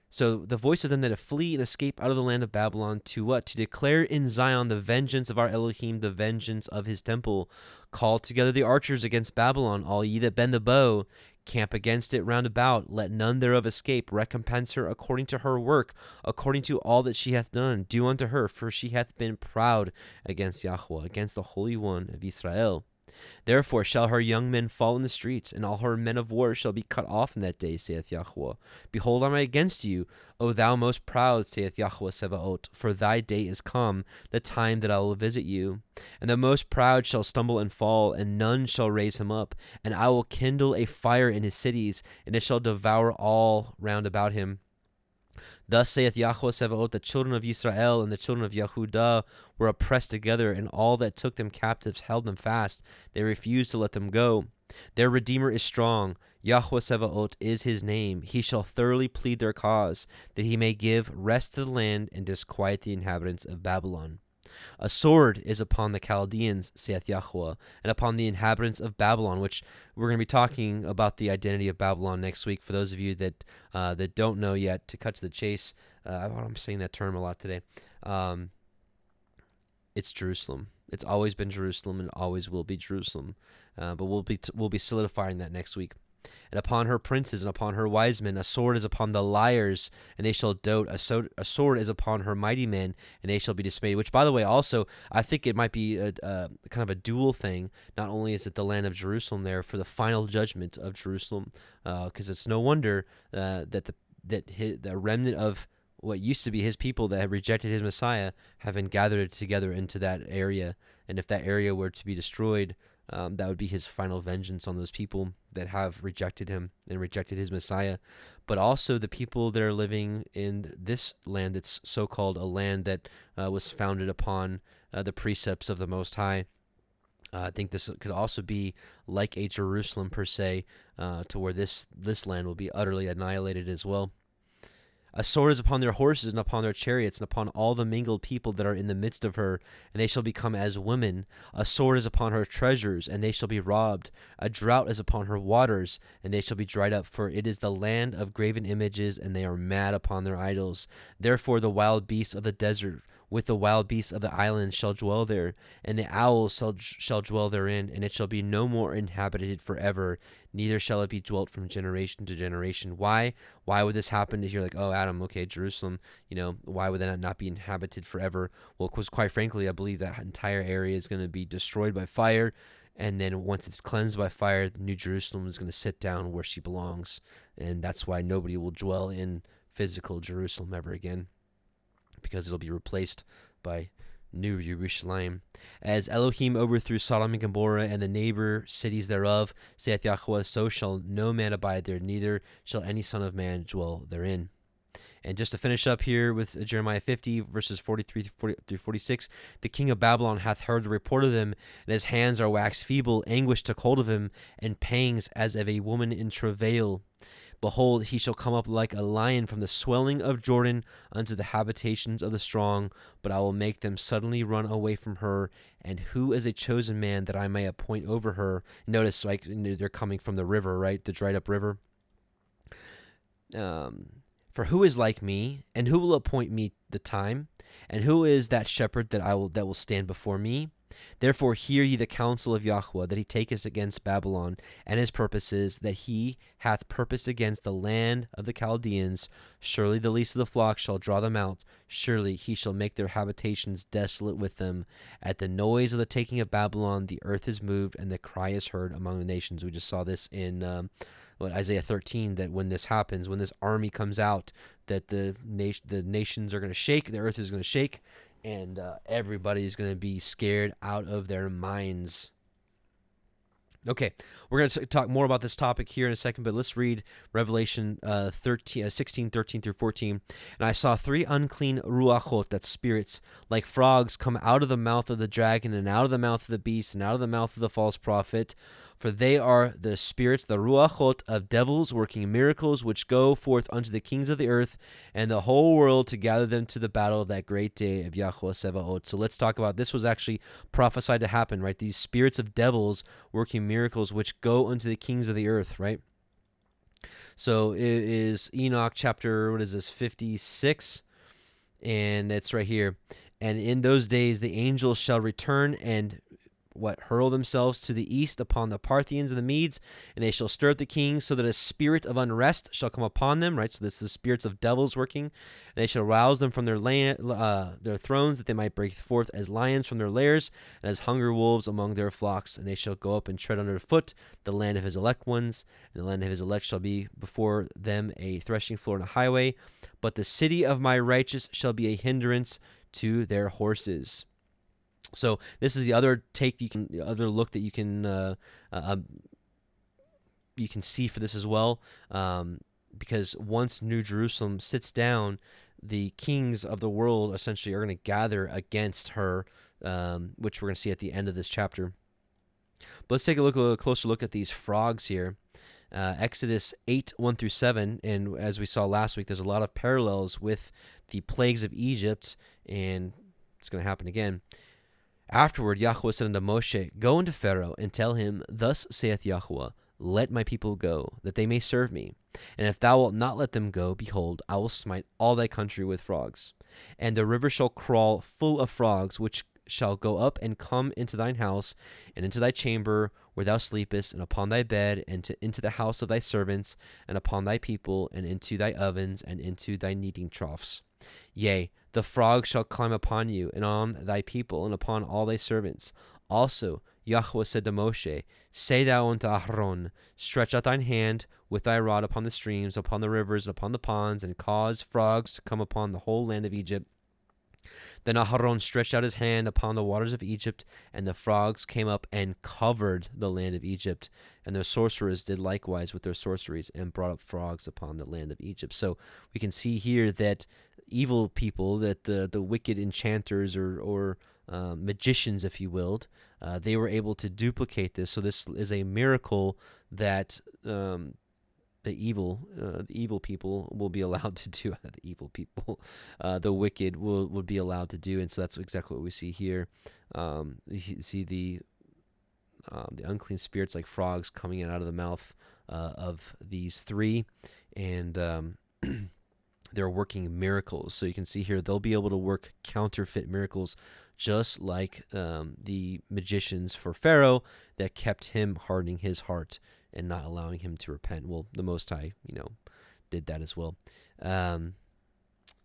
So the voice of them that have flee and escape out of the land of Babylon, to what? To declare in Zion the vengeance of our Elohim, the vengeance of his temple. Call together the archers against Babylon, all ye that bend the bow. Camp against it round about. Let none thereof escape. Recompense her according to her work, according to all that she hath done. Do unto her, for she hath been proud against Yahuwah, against the Holy One of Israel. Therefore shall her young men fall in the streets, and all her men of war shall be cut off in that day, saith Yahuwah. Behold, I am against you, O thou most proud, saith Yahuwah Sebaot, for thy day is come, the time that I will visit you. And the most proud shall stumble and fall, and none shall raise him up. And I will kindle a fire in his cities, and it shall devour all round about him. Thus saith Yahuwah Sebaot, the children of Israel and the children of Yehudah were oppressed together, and all that took them captives held them fast. They refused to let them go. Their Redeemer is strong. Yahuwah Sebaot is his name. He shall thoroughly plead their cause, that he may give rest to the land and disquiet the inhabitants of Babylon. A sword is upon the Chaldeans, saith Yahuwah, and upon the inhabitants of Babylon, which we're going to be talking about the identity of Babylon next week. For those of you that don't know yet, to cut to the chase, I'm saying that term a lot today. It's Jerusalem. It's always been Jerusalem and always will be Jerusalem. But we'll be solidifying that next week. And upon her princes and upon her wise men, a sword is upon the liars, and they shall dote. A sword is upon her mighty men, and they shall be dismayed. Which, by the way, also, I think it might be a kind of a dual thing. Not only is it the land of Jerusalem there for the final judgment of Jerusalem, because it's no wonder that the remnant of what used to be his people that have rejected his Messiah have been gathered together into that area. And if that area were to be destroyed, that would be his final vengeance on those people that have rejected him and rejected his Messiah. But also the people that are living in this land that's so-called a land that was founded upon the precepts of the Most High. I think this could also be like a Jerusalem per se, to where this land will be utterly annihilated as well. A sword is upon their horses and upon their chariots and upon all the mingled people that are in the midst of her, and they shall become as women. A sword is upon her treasures, and they shall be robbed. A drought is upon her waters, and they shall be dried up, for it is the land of graven images, and they are mad upon their idols. Therefore the wild beasts of the desert with the wild beasts of the islands shall dwell there, and the owls shall dwell therein, and it shall be no more inhabited forever, neither shall it be dwelt from generation to generation. Why would this happen? If you're like, oh, Adam, okay, Jerusalem, why would that not be inhabited forever? Well, because quite frankly, I believe that entire area is going to be destroyed by fire, and then once it's cleansed by fire, the New Jerusalem is going to sit down where she belongs, and that's why nobody will dwell in physical Jerusalem ever again, because it'll be replaced by New Jerusalem. As Elohim overthrew Sodom and Gomorrah and the neighbor cities thereof, saith Yahuwah, so shall no man abide there, neither shall any son of man dwell therein. And just to finish up here with Jeremiah 50, verses 43 through 46, the king of Babylon hath heard the report of them, and his hands are waxed feeble, anguish took hold of him, and pangs as of a woman in travail. Behold, he shall come up like a lion from the swelling of Jordan unto the habitations of the strong, but I will make them suddenly run away from her. And who is a chosen man that I may appoint over her? Notice, like, they're coming from the river, right? The dried up river. For who is like me, and who will appoint me the time? And who is that shepherd that will stand before me? Therefore hear ye the counsel of Yahuwah, that he taketh against Babylon, and his purposes, that he hath purpose against the land of the Chaldeans. Surely the least of the flock shall draw them out. Surely he shall make their habitations desolate with them. At the noise of the taking of Babylon, the earth is moved, and the cry is heard among the nations. We just saw this in Isaiah 13, that when this happens, when this army comes out, that the nations are going to shake, the earth is going to shake, and everybody's going to be scared out of their minds. Okay, we're going to talk more about this topic here in a second, but let's read Revelation 16, 13 through 14. And I saw 3 unclean ruachot, that's spirits, like frogs, come out of the mouth of the dragon, and out of the mouth of the beast, and out of the mouth of the false prophet. For they are the spirits, the ruachot of devils, working miracles, which go forth unto the kings of the earth and the whole world to gather them to the battle of that great day of Yahuwah Sevaot. So let's talk about this. Was actually prophesied to happen, right? These spirits of devils working miracles, which go unto the kings of the earth, right? So it is Enoch chapter, 56? And it's right here. And in those days the angels shall return and hurl themselves to the east upon the Parthians and the Medes, and they shall stir up the kings, so that a spirit of unrest shall come upon them, right? So this is the spirits of devils working. And they shall rouse them from their thrones, that they might break forth as lions from their lairs, and as hungry wolves among their flocks. And they shall go up and tread under foot the land of his elect ones, and the land of his elect shall be before them a threshing floor and a highway. But the city of my righteous shall be a hindrance to their horses. So this is the other look that you can see for this as well, because once New Jerusalem sits down, the kings of the world essentially are going to gather against her, which we're going to see at the end of this chapter. But let's take a closer look at these frogs here. Exodus 8, 1 through 7, and as we saw last week, there's a lot of parallels with the plagues of Egypt, and it's going to happen again. Afterward, Yahuwah said unto Moshe, Go unto Pharaoh, and tell him, Thus saith Yahuwah, Let my people go, that they may serve me. And if thou wilt not let them go, behold, I will smite all thy country with frogs. And the river shall crawl full of frogs, which shall go up and come into thine house, and into thy chamber where thou sleepest, and upon thy bed, and into the house of thy servants, and upon thy people, and into thy ovens, and into thy kneading troughs. Yea, the frogs shall climb upon you, and on thy people, and upon all thy servants. Also Yahuwah said to Moshe, Say thou unto Aharon, Stretch out thine hand with thy rod upon the streams, upon the rivers, and upon the ponds, and cause frogs to come upon the whole land of Egypt. Then Aharon stretched out his hand upon the waters of Egypt, and the frogs came up and covered the land of Egypt. And their sorcerers did likewise with their sorceries, and brought up frogs upon the land of Egypt. So we can see here that evil people, that the wicked enchanters or magicians, if you will, they were able to duplicate this. So this is a miracle that the evil people will be allowed to do. The evil people, the wicked would be allowed to do, and so that's exactly what we see here. You see the unclean spirits like frogs coming out of the mouth of these 3, and they're working miracles. So you can see here they'll be able to work counterfeit miracles, just like the magicians for Pharaoh that kept him hardening his heart and not allowing him to repent. Well, the Most High, did that as well.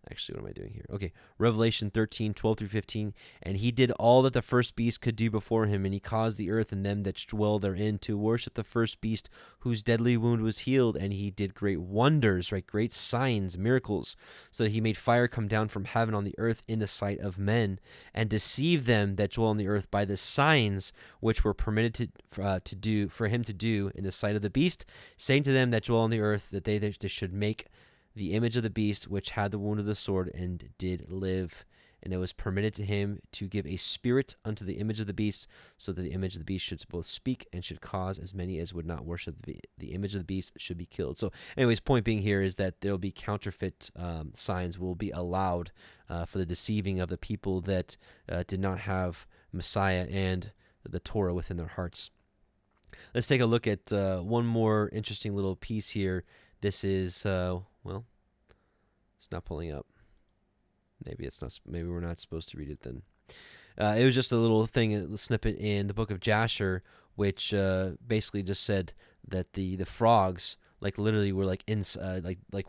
Actually, what am I doing here? Okay, Revelation 13, 12 through 15. And he did all that the first beast could do before him, and he caused the earth and them that dwell therein to worship the first beast, whose deadly wound was healed. And he did great wonders, right? Great signs, miracles, so that he made fire come down from heaven on the earth in the sight of men, and deceived them that dwell on the earth by the signs which were permitted for him to do in the sight of the beast, saying to them that dwell on the earth that they should make the image of the beast which had the wound of the sword and did live. and it was permitted to him to give a spirit unto the image of the beast, so that the image of the beast should both speak and should cause as many as would not worship the image of the beast should be killed. So anyways, point being here is that there will be counterfeit signs will be allowed for the deceiving of the people that did not have Messiah and the Torah within their hearts. Let's take a look at one more interesting little piece here. This is, well, it's not pulling up. Maybe it's not. Maybe we're not supposed to read it then. It was just a little thing, a snippet in the book of Jasher, which basically just said that the frogs, like literally, were like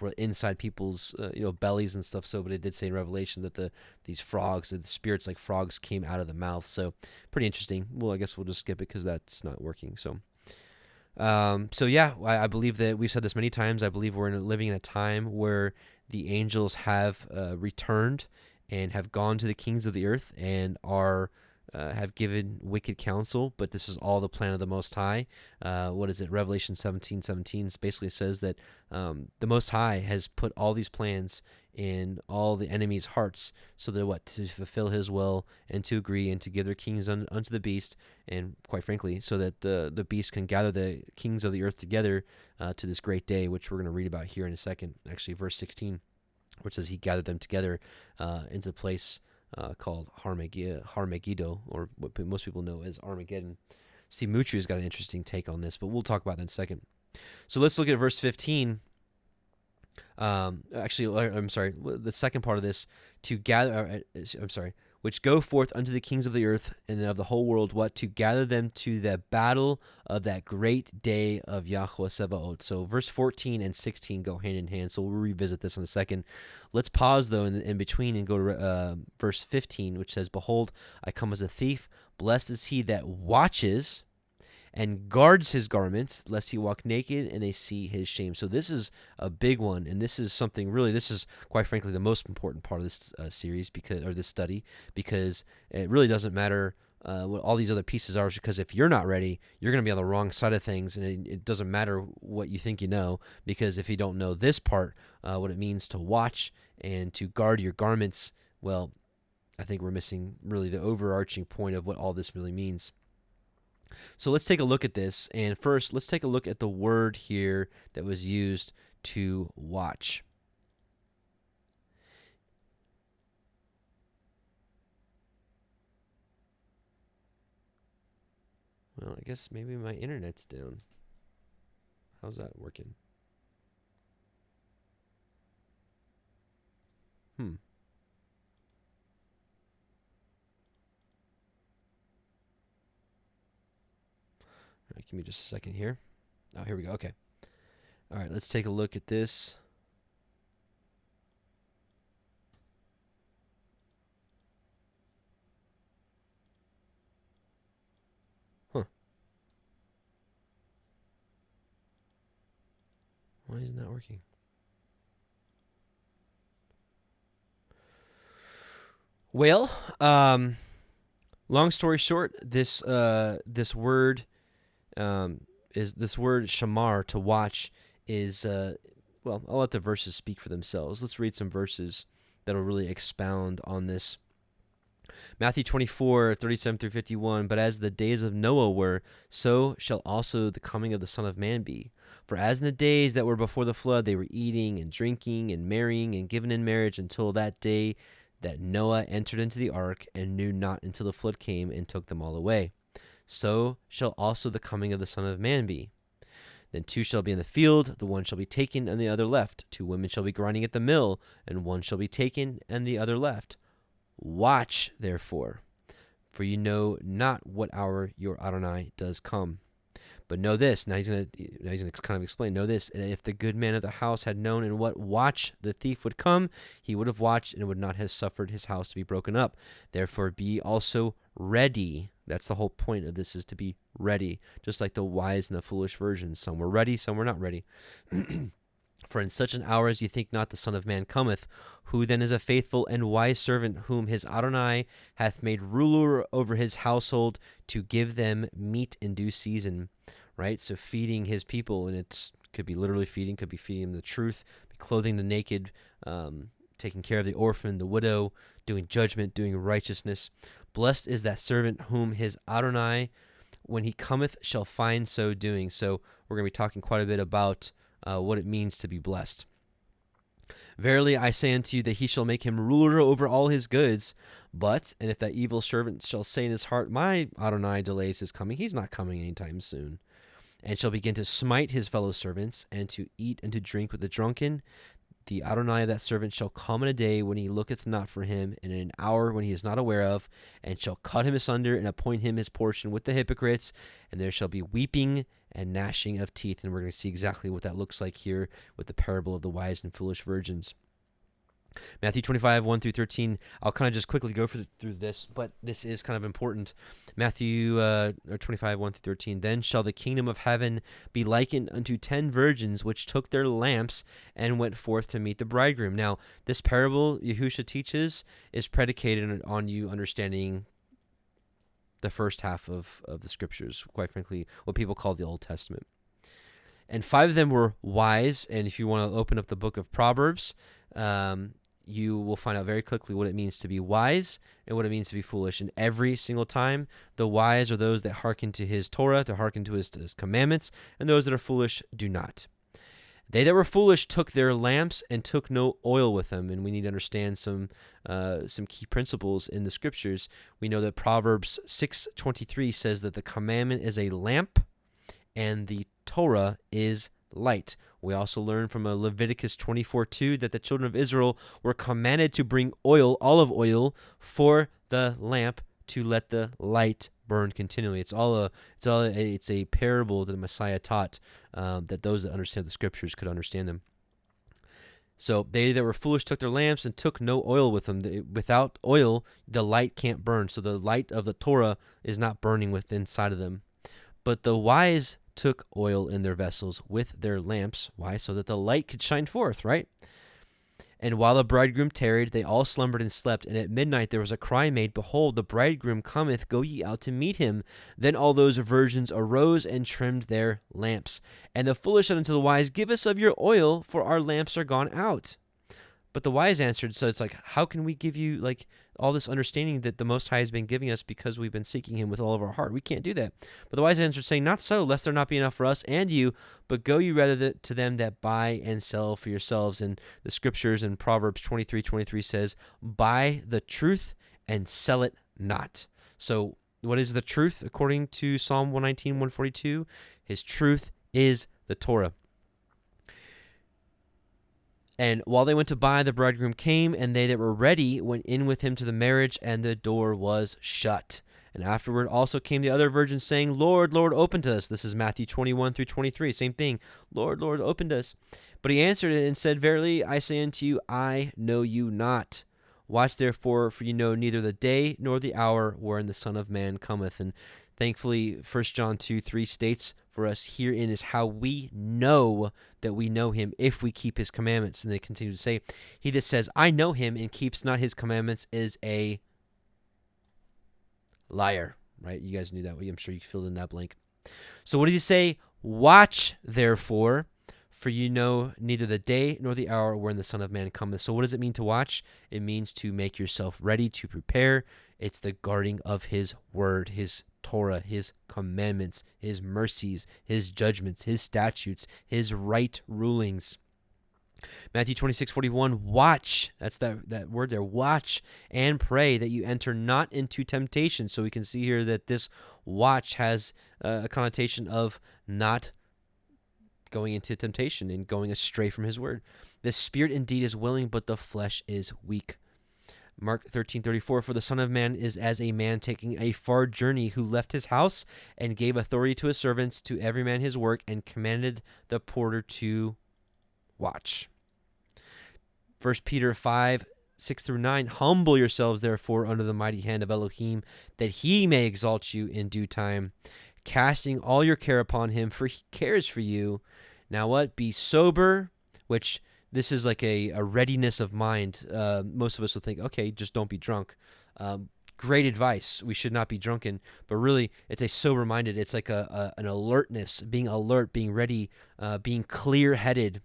were inside people's bellies and stuff. So, but it did say in Revelation that these frogs, the spirits like frogs, came out of the mouth. So, pretty interesting. Well, I guess we'll just skip it because that's not working. So. I believe that we've said this many times. I believe we're living in a time where the angels have returned and have gone to the kings of the earth and are have given wicked counsel, but this is all the plan of the Most High. What is it? Revelation 17:17 basically says that the Most High has put all these plans in all the enemies' hearts, so that to fulfill His will and to agree and to give their kings unto the beast, and quite frankly, so that the beast can gather the kings of the earth together to this great day, which we're going to read about here in a second. Actually, verse 16, which says He gathered them together into the place called Harmageddo, or what most people know as Armageddon. Steve Mutri has got an interesting take on this, but we'll talk about that in a second. So let's look at verse 15. I'm sorry, the second part of this, to gather, which go forth unto the kings of the earth and of the whole world, to gather them to the battle of that great day of Yahuwah Sebaot. So verse 14 and 16 go hand in hand, so we'll revisit this in a second. Let's pause, though, in between and go to verse 15, which says, Behold, I come as a thief. Blessed is he that watches and guards his garments, lest he walk naked and they see his shame. So this is a big one, and this is something really, this is quite frankly the most important part of this series, this study, because it really doesn't matter what all these other pieces are, because if you're not ready, you're going to be on the wrong side of things, and it doesn't matter what you think you know, because if you don't know this part, what it means to watch and to guard your garments, well, I think we're missing really the overarching point of what all this really means. So let's take a look at this, and first let's take a look at the word here that was used to watch. Well, I guess maybe my internet's down. How's that working? All right, give me just a second here. Oh, here we go. Okay. All right, let's take a look at this. Huh. Why isn't that working? Well, long story short, this word is this word shamar, to watch, is well, I'll let the verses speak for themselves. Let's read some verses that'll really expound on this. Matthew 24:37-51. But as the days of Noah were, so shall also the coming of the Son of Man be. For as in the days that were before the flood, they were eating and drinking and marrying and given in marriage until that day that Noah entered into the ark, and knew not until the flood came and took them all away. So shall also the coming of the Son of Man be. Then two shall be in the field, the one shall be taken and the other left. Two women shall be grinding at the mill, and one shall be taken and the other left. Watch, therefore, for you know not what hour your Adonai does come. But know this, now he's going to kind of explain, know this, and if the good man of the house had known in what watch the thief would come, he would have watched and would not have suffered his house to be broken up. Therefore be also ready. That's the whole point of this, is to be ready, just like the wise and the foolish virgins. Some were ready, some were not ready. For in such an hour as you think not, the Son of Man cometh. Who then is a faithful and wise servant, whom his Adonai hath made ruler over his household, to give them meat in due season? Right? So feeding his people, and it could be literally feeding, could be feeding them the truth, be clothing the naked, to taking care of the orphan, the widow, doing judgment, doing righteousness. Blessed is that servant whom his Adonai, when he cometh, shall find so doing. So we're going to be talking quite a bit about what it means to be blessed. Verily I say unto you that he shall make him ruler over all his goods. But, and if that evil servant shall say in his heart, my Adonai delays his coming, he's not coming anytime soon, and shall begin to smite his fellow servants, and to eat and to drink with the drunken, the Adonai of that servant shall come in a day when he looketh not for him, and in an hour when he is not aware of, and shall cut him asunder, and appoint him his portion with the hypocrites, and there shall be weeping and gnashing of teeth. And we're going to see exactly what that looks like here with the parable of the wise and foolish virgins. Matthew 25, 1 through 13. I'll kind of just quickly go through this, but this is kind of important. Matthew 25, 1 through 13. Then shall the kingdom of heaven be likened unto 10 virgins, which took their lamps and went forth to meet the bridegroom. Now, this parable Yahusha teaches is predicated on you understanding the first half of the scriptures, quite frankly, what people call the Old Testament. And 5 of them were wise, and if you want to open up the book of Proverbs, you will find out very quickly what it means to be wise and what it means to be foolish. And every single time, the wise are those that hearken to his Torah, to hearken to his commandments, and those that are foolish do not. They that were foolish took their lamps and took no oil with them. And we need to understand some key principles in the scriptures. We know that Proverbs 6:23 says that the commandment is a lamp and the Torah is light. We also learn from Leviticus 24:2 that the children of Israel were commanded to bring oil, olive oil, for the lamp to let the light burn continually. It's a parable that the Messiah taught, that those that understand the scriptures could understand them. So they that were foolish took their lamps and took no oil with them. Without oil, the light can't burn. So the light of the Torah is not burning within inside of them. But the wise took oil in their vessels with their lamps. Why? So that the light could shine forth, right? And while the bridegroom tarried, they all slumbered and slept. And at midnight there was a cry made, Behold, the bridegroom cometh, go ye out to meet him. Then all those virgins arose and trimmed their lamps. And the foolish said unto the wise, Give us of your oil, for our lamps are gone out. But the wise answered, so it's like, how can we give you like all this understanding that the Most High has been giving us because we've been seeking him with all of our heart? We can't do that. But the wise answered, saying, Not so, lest there not be enough for us and you, but go you rather to them that buy and sell for yourselves. And the scriptures in Proverbs 23:23 says, Buy the truth and sell it not. So what is the truth? According to Psalm 119, 142, his truth is the Torah. And while they went to buy, the bridegroom came, and they that were ready went in with him to the marriage, and the door was shut. And afterward also came the other virgins, saying, Lord, Lord, open to us. This is Matthew 21 through 23. Same thing. Lord, Lord, open to us. But he answered and said, Verily I say unto you, I know you not. Watch therefore, for you know neither the day nor the hour wherein the Son of Man cometh. And thankfully, 1 John 2:3 states for us herein is how we know that we know him, if we keep his commandments. And they continue to say, He that says, I know him, and keeps not his commandments is a liar. Right? You guys knew that. I'm sure you filled in that blank. So what does he say? Watch therefore, for you know neither the day nor the hour wherein the Son of Man cometh. So what does it mean to watch? It means to make yourself ready, to prepare. It's the guarding of his word, his Torah, his commandments, his mercies, his judgments, his statutes, his right rulings. Matthew 26:41, watch, that's that word there, watch and pray that you enter not into temptation. So we can see here that this watch has a connotation of not going into temptation and going astray from his word. The spirit indeed is willing, but the flesh is weak. Mark 13:34, for the Son of Man is as a man taking a far journey, who left his house and gave authority to his servants, to every man his work, and commanded the porter to watch. 1 Peter 5:6-9, humble yourselves therefore under the mighty hand of Elohim, that he may exalt you in due time, casting all your care upon him, for he cares for you. Now what? Be sober, which this is like a readiness of mind. Most of us will think, okay, just don't be drunk. Great advice. We should not be drunken. But really, it's a sober-minded. It's like an alertness, being alert, being ready, being clear-headed.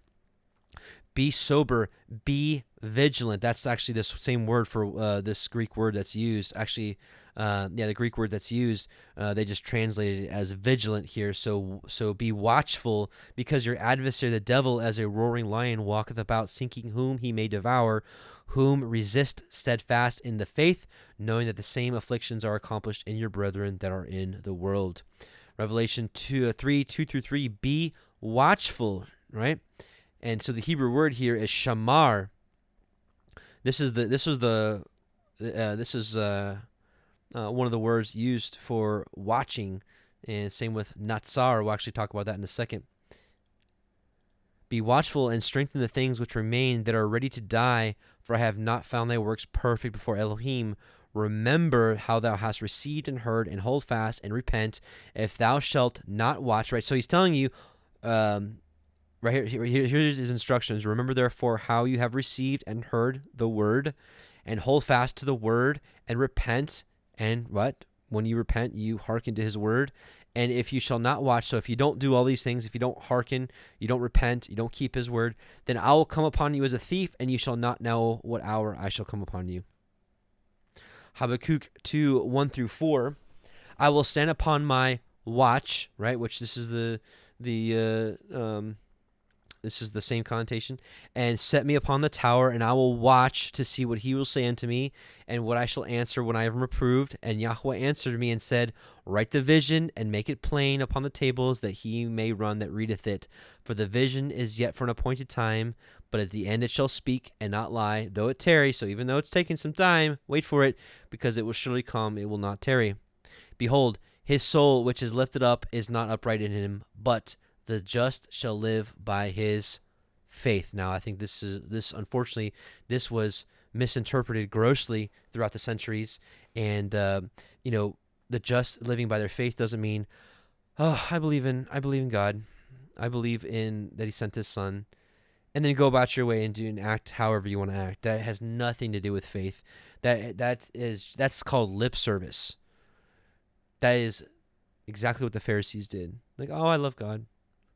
Be sober. Be vigilant. That's actually this same word for this Greek word that's used. Actually, the Greek word that's used, they just translated it as vigilant here. So be watchful, because your adversary, the devil, as a roaring lion, walketh about, seeking whom he may devour. Whom resist steadfast in the faith, knowing that the same afflictions are accomplished in your brethren that are in the world. Revelation 2:2-3. Be watchful, right? And so the Hebrew word here is shamar. This is one of the words used for watching, and same with natsar. We'll actually talk about that in a second. Be watchful and strengthen the things which remain that are ready to die, for I have not found thy works perfect before Elohim. Remember how thou hast received and heard, and hold fast and repent. If thou shalt not watch, right? So he's telling you, right here's his instructions. Remember therefore how you have received and heard the word, and hold fast to the word, and repent. And what? When you repent, you hearken to his word. And if you shall not watch, so if you don't do all these things, if you don't hearken, you don't repent, you don't keep his word, then I will come upon you as a thief, and you shall not know what hour I shall come upon you. Habakkuk 2:1-4. I will stand upon my watch, right? Which this is this is the same connotation. And set me upon the tower, and I will watch to see what he will say unto me, and what I shall answer when I am reproved. And Yahuwah answered me and said, write the vision, and make it plain upon the tables, that he may run that readeth it. For the vision is yet for an appointed time, but at the end it shall speak, and not lie, though it tarry. So even though it's taking some time, wait for it, because it will surely come, it will not tarry. Behold, his soul which is lifted up is not upright in him, but the just shall live by his faith. Now, I think this unfortunately, this was misinterpreted grossly throughout the centuries. And, the just living by their faith doesn't mean, oh, I believe in God. I believe in that he sent his son. And then go about your way and do and act however you want to act. That has nothing to do with faith. That's called lip service. That is exactly what the Pharisees did. Like, oh, I love God,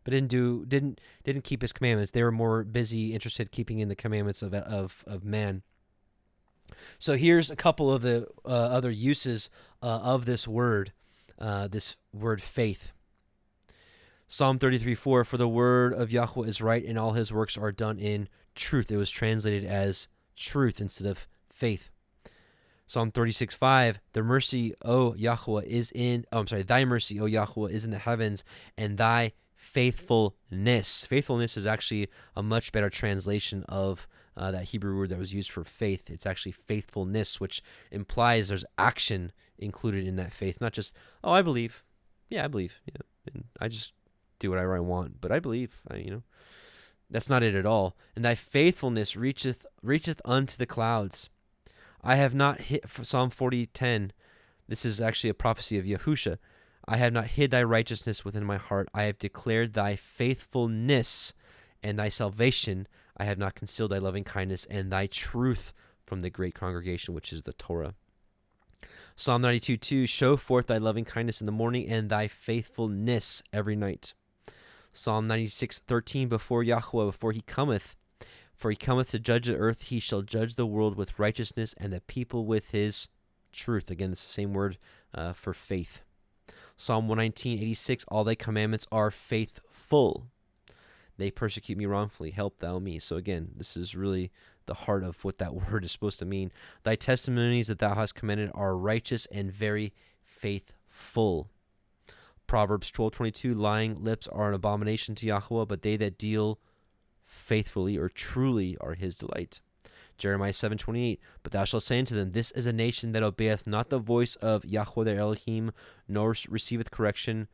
but didn't keep his commandments. They were more busy, interested keeping in the commandments of man. So here's a couple of the other uses of this word faith. Psalm 33:4. For the word of Yahuwah is right, and all his works are done in truth. It was translated as truth instead of faith. Psalm 36:5. The mercy, O Yahuwah, thy mercy, O Yahuwah, is in the heavens, and thy faithfulness. Faithfulness is actually a much better translation of that Hebrew word that was used for faith. It's actually faithfulness, which implies there's action included in that faith, not just, oh, I believe. Yeah, I believe. Yeah, and I just do whatever I want, but I believe. That's not it at all. And thy faithfulness reacheth unto the clouds. I have not hid, Psalm 40:10. This is actually a prophecy of Yahusha. I have not hid thy righteousness within my heart. I have declared thy faithfulness and thy salvation. I have not concealed thy loving kindness and thy truth from the great congregation, which is the Torah. Psalm 92:2. Show forth thy loving kindness in the morning, and thy faithfulness every night. Psalm 96:13. Before Yahuwah, before he cometh, for he cometh to judge the earth, he shall judge the world with righteousness, and the people with his truth. Again, it's the same word for faith. Psalm 119:86. All thy commandments are faithful. They persecute me wrongfully. Help thou me. So again, this is really the heart of what that word is supposed to mean. Thy testimonies that thou hast commanded are righteous and very faithful. Proverbs 12:22. Lying lips are an abomination to Yahuwah, but they that deal faithfully or truly are his delight. Jeremiah 7:28. But thou shalt say unto them, this is a nation that obeyeth not the voice of Yahuwah their Elohim, nor receiveth correction.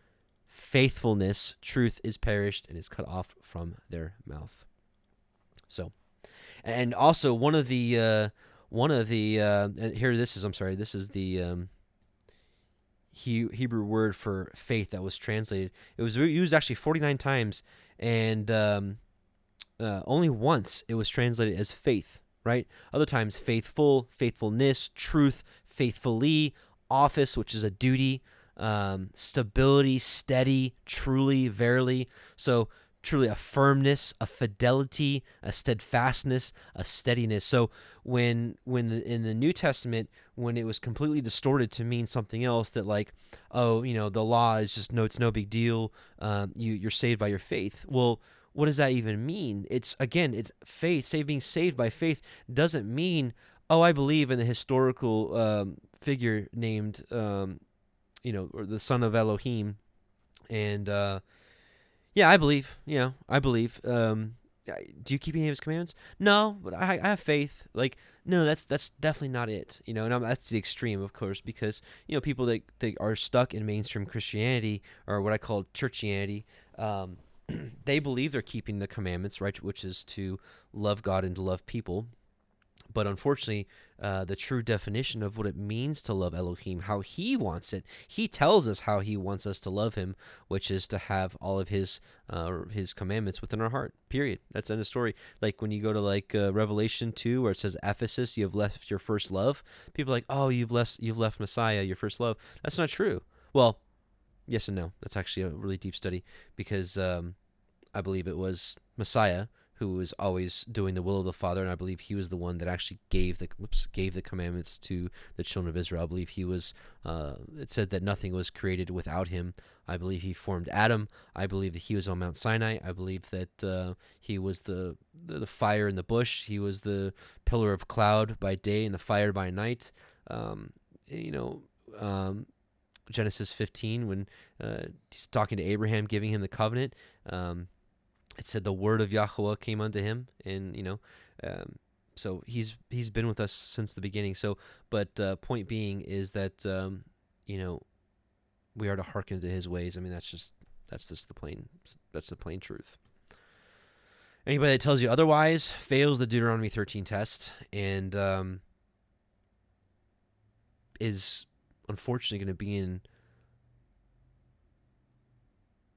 Faithfulness, truth is perished and is cut off from their mouth. So, and also one of the this is the Hebrew word for faith that was translated. It was used actually 49 times, and only once it was translated as faith, right? Other times faithful, faithfulness, truth, faithfully, office, which is a duty, stability, steady, truly, verily. So truly a firmness, a fidelity, a steadfastness, a steadiness. So in the New Testament, when it was completely distorted to mean something else, that like, oh, the law is just it's no big deal. You're saved by your faith. Well, what does that even mean? It's faith. Being saved by faith doesn't mean, oh, I believe in the historical figure named, or the son of Elohim, and yeah, I believe. I believe. Do you keep any of his commandments? No, but I have faith. Like, no, that's definitely not it. And that's the extreme, of course, because people that are stuck in mainstream Christianity, or what I call churchianity, they believe they're keeping the commandments, right, which is to love God and to love people. But unfortunately, the true definition of what it means to love Elohim, how he wants it, he tells us how he wants us to love him, which is to have all of his commandments within our heart, period. That's end of story. Like when you go to Revelation 2, where it says, Ephesus, you have left your first love. People are like, oh, you've left Messiah, your first love. That's not true. Well, yes and no. That's actually a really deep study, because I believe it was Messiah who was always doing the will of the Father, and I believe he was the one that actually gave the commandments to the children of Israel. I believe he was. It said that nothing was created without him. I believe he formed Adam. I believe that he was on Mount Sinai. I believe that he was the fire in the bush. He was the pillar of cloud by day and the fire by night. Genesis 15, when he's talking to Abraham, giving him the covenant. It said the word of Yahuwah came unto him, and so he's been with us since the beginning. So, but point being is that we are to hearken to his ways. I mean, that's the plain truth. Anybody that tells you otherwise fails the Deuteronomy 13 test, and is unfortunately going to be in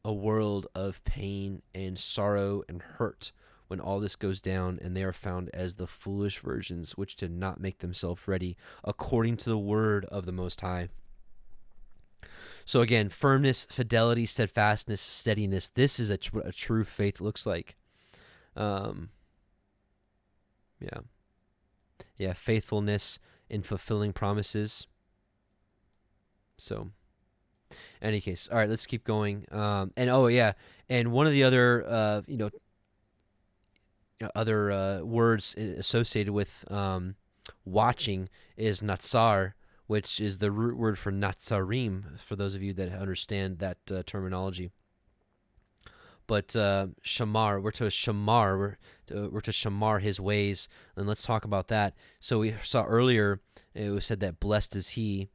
a world of pain and sorrow and hurt when all this goes down, and they are found as the foolish virgins which did not make themselves ready according to the word of the Most High. So again, firmness, fidelity, steadfastness, steadiness. This is a true faith looks like. Faithfulness in fulfilling promises. So, in any case, all right, let's keep going. And one of the other, other words associated with watching is natsar, which is the root word for natsarim, for those of you that understand that terminology. But shamar, we're to shamar his ways, and let's talk about that. So we saw earlier, it was said that blessed is he.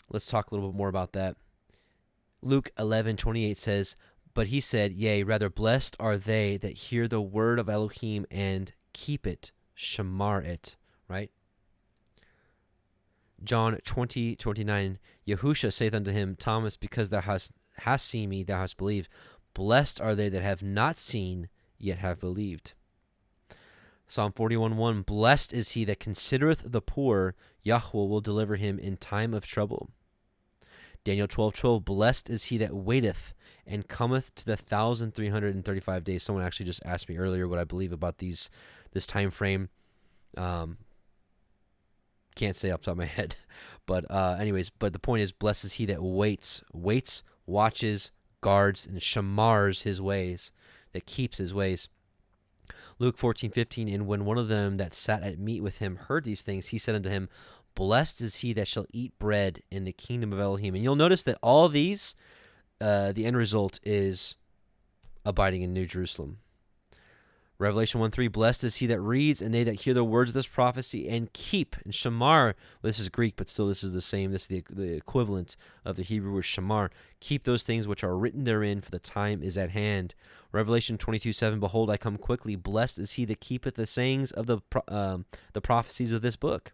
Let's talk a little bit more about that. Luke 11:28 says, but he said, yea, rather blessed are they that hear the word of Elohim and keep it, shamar it, right? John 20:29, Yahusha saith unto him, Thomas, because thou hast seen me, thou hast believed. Blessed are they that have not seen, yet have believed. Psalm 41:1, blessed is he that considereth the poor, Yahuwah will deliver him in time of trouble. Daniel 12:12, blessed is he that waiteth and cometh to the 1,335 days. Someone actually just asked me earlier what I believe about this time frame. Can't say off the top of my head. But but the point is, blessed is he that waits, watches, guards, and shamars his ways, that keeps his ways. Luke 14:15, and when one of them that sat at meat with him heard these things, he said unto him, blessed is he that shall eat bread in the kingdom of Elohim. And you'll notice that all these, the end result is abiding in New Jerusalem. Revelation 1:3, blessed is he that reads, and they that hear the words of this prophecy and keep. And shamar, well, this is Greek, but still this is the same. This is the equivalent of the Hebrew word shamar. Keep those things which are written therein, for the time is at hand. Revelation 22:7, behold, I come quickly. Blessed is he that keepeth the sayings of the prophecies of this book.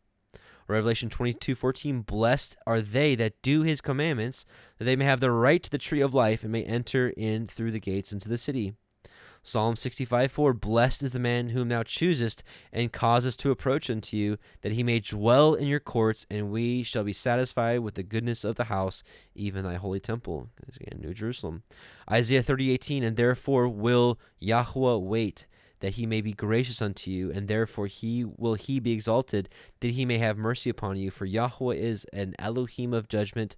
Revelation 22:14, blessed are they that do his commandments, that they may have the right to the tree of life and may enter in through the gates into the city. Psalm 65:4, blessed is the man whom thou choosest and causest to approach unto you, that he may dwell in your courts, and we shall be satisfied with the goodness of the house, even thy holy temple. Again, New Jerusalem. Isaiah 30:18, and therefore will Yahuwah wait, that he may be gracious unto you, and therefore he be exalted, that he may have mercy upon you. For Yahuwah is an Elohim of judgment.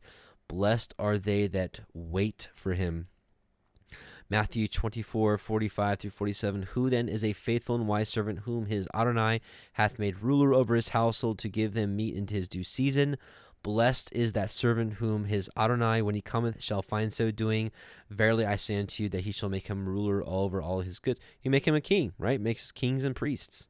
Blessed are they that wait for him. Matthew 24:45-47, who then is a faithful and wise servant, whom his Adonai hath made ruler over his household, to give them meat into his due season? Blessed is that servant whom his Adonai, when he cometh, shall find so doing. Verily I say unto you, that he shall make him ruler over all his goods. You make him a king, right? Makes kings and priests.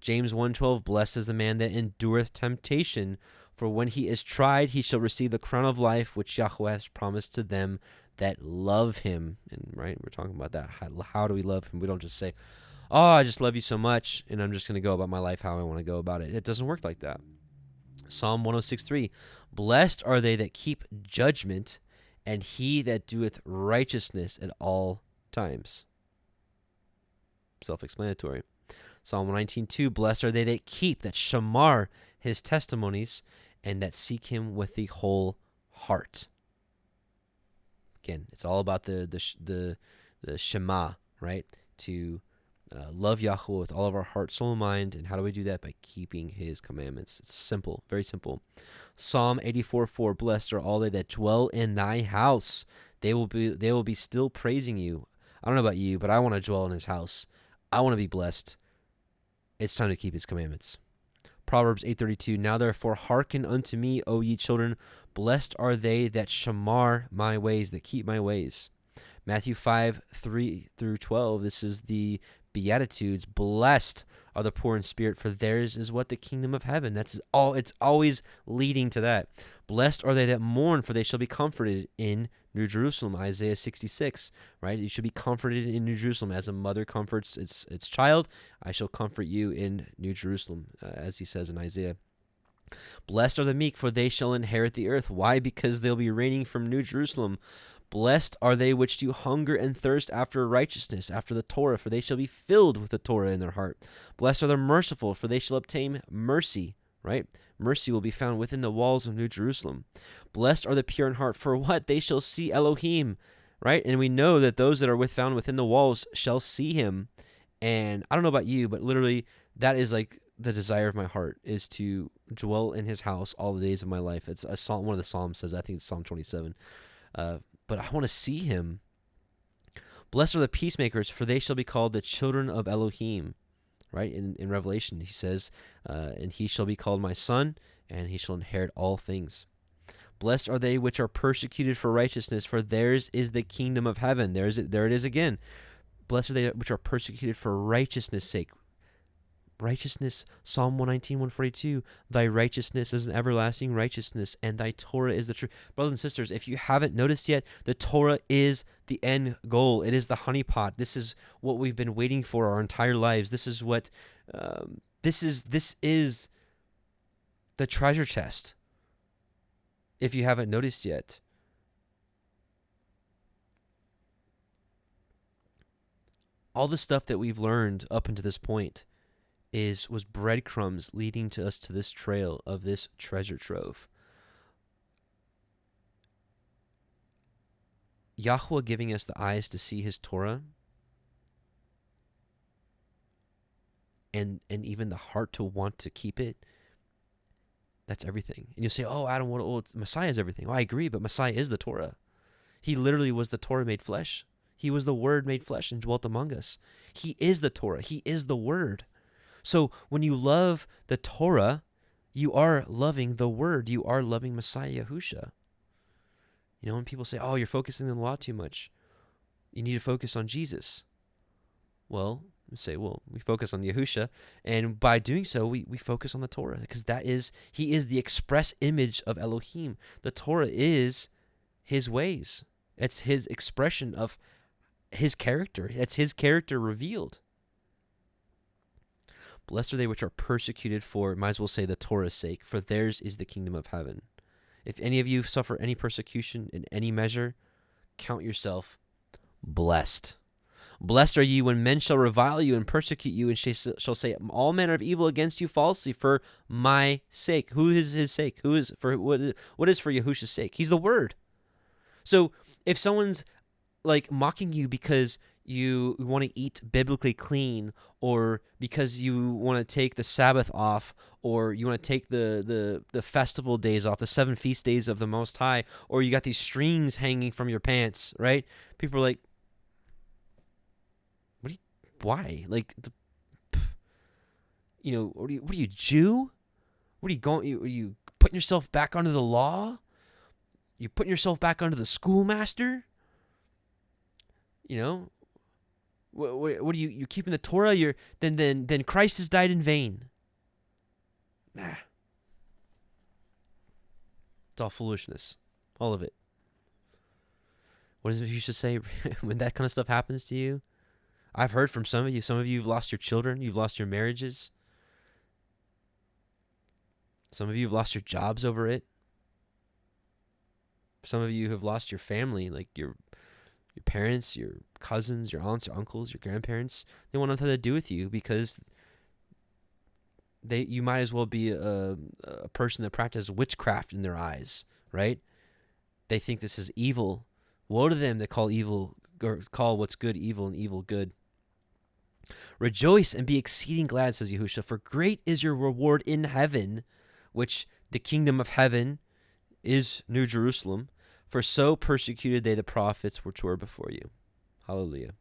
James 1:12, blessed is the man that endureth temptation, for when he is tried, he shall receive the crown of life, which Yahuwah has promised to them that love him. And right, we're talking about that. How do we love him? We don't just say, oh, I just love you so much, and I'm just going to go about my life how I want to go about it. It doesn't work like that. Psalm 106:3, blessed are they that keep judgment, and he that doeth righteousness at all times. Self-explanatory. Psalm 119:2, blessed are they that keep, that shamar, his testimonies, and that seek him with the whole heart. Again, it's all about the Shema, right? To love Yahuwah with all of our heart, soul, and mind. And how do we do that? By keeping his commandments. It's simple, very simple. Psalm 84:4, blessed are all they that dwell in thy house. They will be still praising you. I don't know about you, but I want to dwell in his house. I want to be blessed. It's time to keep his commandments. Proverbs 8:32, now therefore hearken unto me, O ye children. Blessed are they that shamar my ways, that keep my ways. Matthew 5:3-12, this is the Beatitudes. Blessed are the poor in spirit, for theirs is what? The kingdom of heaven. That's all. It's always leading to that. Blessed are they that mourn, for they shall be comforted in New Jerusalem. Isaiah 66, right? You should be comforted in New Jerusalem. As a mother comforts its child, I shall comfort you in New Jerusalem, as he says in Isaiah. Blessed are the meek, for they shall inherit the earth. Why? Because they'll be reigning from New Jerusalem. Blessed are they which do hunger and thirst after righteousness, after the Torah, for they shall be filled with the Torah in their heart. Blessed are the merciful, for they shall obtain mercy, right? Mercy will be found within the walls of New Jerusalem. Blessed are the pure in heart, for what? They shall see Elohim, right? And we know that those that are found within the walls shall see him. And I don't know about you, but literally that is like the desire of my heart, is to dwell in his house all the days of my life. It's a psalm. One of the Psalms says, I think it's Psalm 27. But I want to see him. Blessed are the peacemakers, for they shall be called the children of Elohim. Right? In Revelation, he says, and he shall be called my son, and he shall inherit all things. Blessed are they which are persecuted for righteousness, for theirs is the kingdom of heaven. There it is again. Blessed are they which are persecuted for righteousness' sake. Righteousness, Psalm 119:142, thy righteousness is an everlasting righteousness, and thy Torah is the truth. Brothers and sisters, if you haven't noticed yet, the Torah is the end goal. It is the honeypot. This is what we've been waiting for our entire lives. This is what, this is the treasure chest, if you haven't noticed yet. All the stuff that we've learned up until this point was breadcrumbs leading to us to this trail of this treasure trove. Yahuwah giving us the eyes to see his Torah, and even the heart to want to keep it. That's everything. And you'll say, oh, Adam, Messiah is everything. Well, I agree, but Messiah is the Torah. He literally was the Torah made flesh. He was the Word made flesh and dwelt among us. He is the Torah. He is the Word. So when you love the Torah, you are loving the Word. You are loving Messiah Yahusha. You know, when people say, oh, you're focusing on the law too much, you need to focus on Jesus. Well, we focus on Yahusha, and by doing so, we focus on the Torah, because he is the express image of Elohim. The Torah is his ways. It's his expression of his character. It's his character revealed. Blessed are they which are persecuted for, might as well say, the Torah's sake, for theirs is the kingdom of heaven. If any of you suffer any persecution in any measure, count yourself blessed. Blessed are you when men shall revile you and persecute you, and shall say all manner of evil against you falsely for my sake. Who is his sake? Who is for what is for Yahusha's sake? He's the Word. So if someone's like mocking you because you want to eat biblically clean, or because you want to take the Sabbath off, or you want to take the festival days off, the 7 feast days of the Most High, or you got these strings hanging from your pants, right? People are like, why? Like, what are you, Jew? What are you going? Are you putting yourself back under the law? You putting yourself back under the schoolmaster? What are you keeping the Torah? Then Christ has died in vain. Nah. It's all foolishness. All of it. What is it you should say when that kind of stuff happens to you? I've heard from some of you. Some of you have lost your children. You've lost your marriages. Some of you have lost your jobs over it. Some of you have lost your family, like your parents, your cousins, your aunts, your uncles, your grandparents. They want nothing to do with you because you might as well be a person that practices witchcraft in their eyes, right? They think this is evil. Woe to them that call evil, or call what's good evil and evil good. Rejoice and be exceeding glad, says Yahusha, for great is your reward in heaven, which the kingdom of heaven is New Jerusalem, for so persecuted they the prophets which were before you. Hallelujah.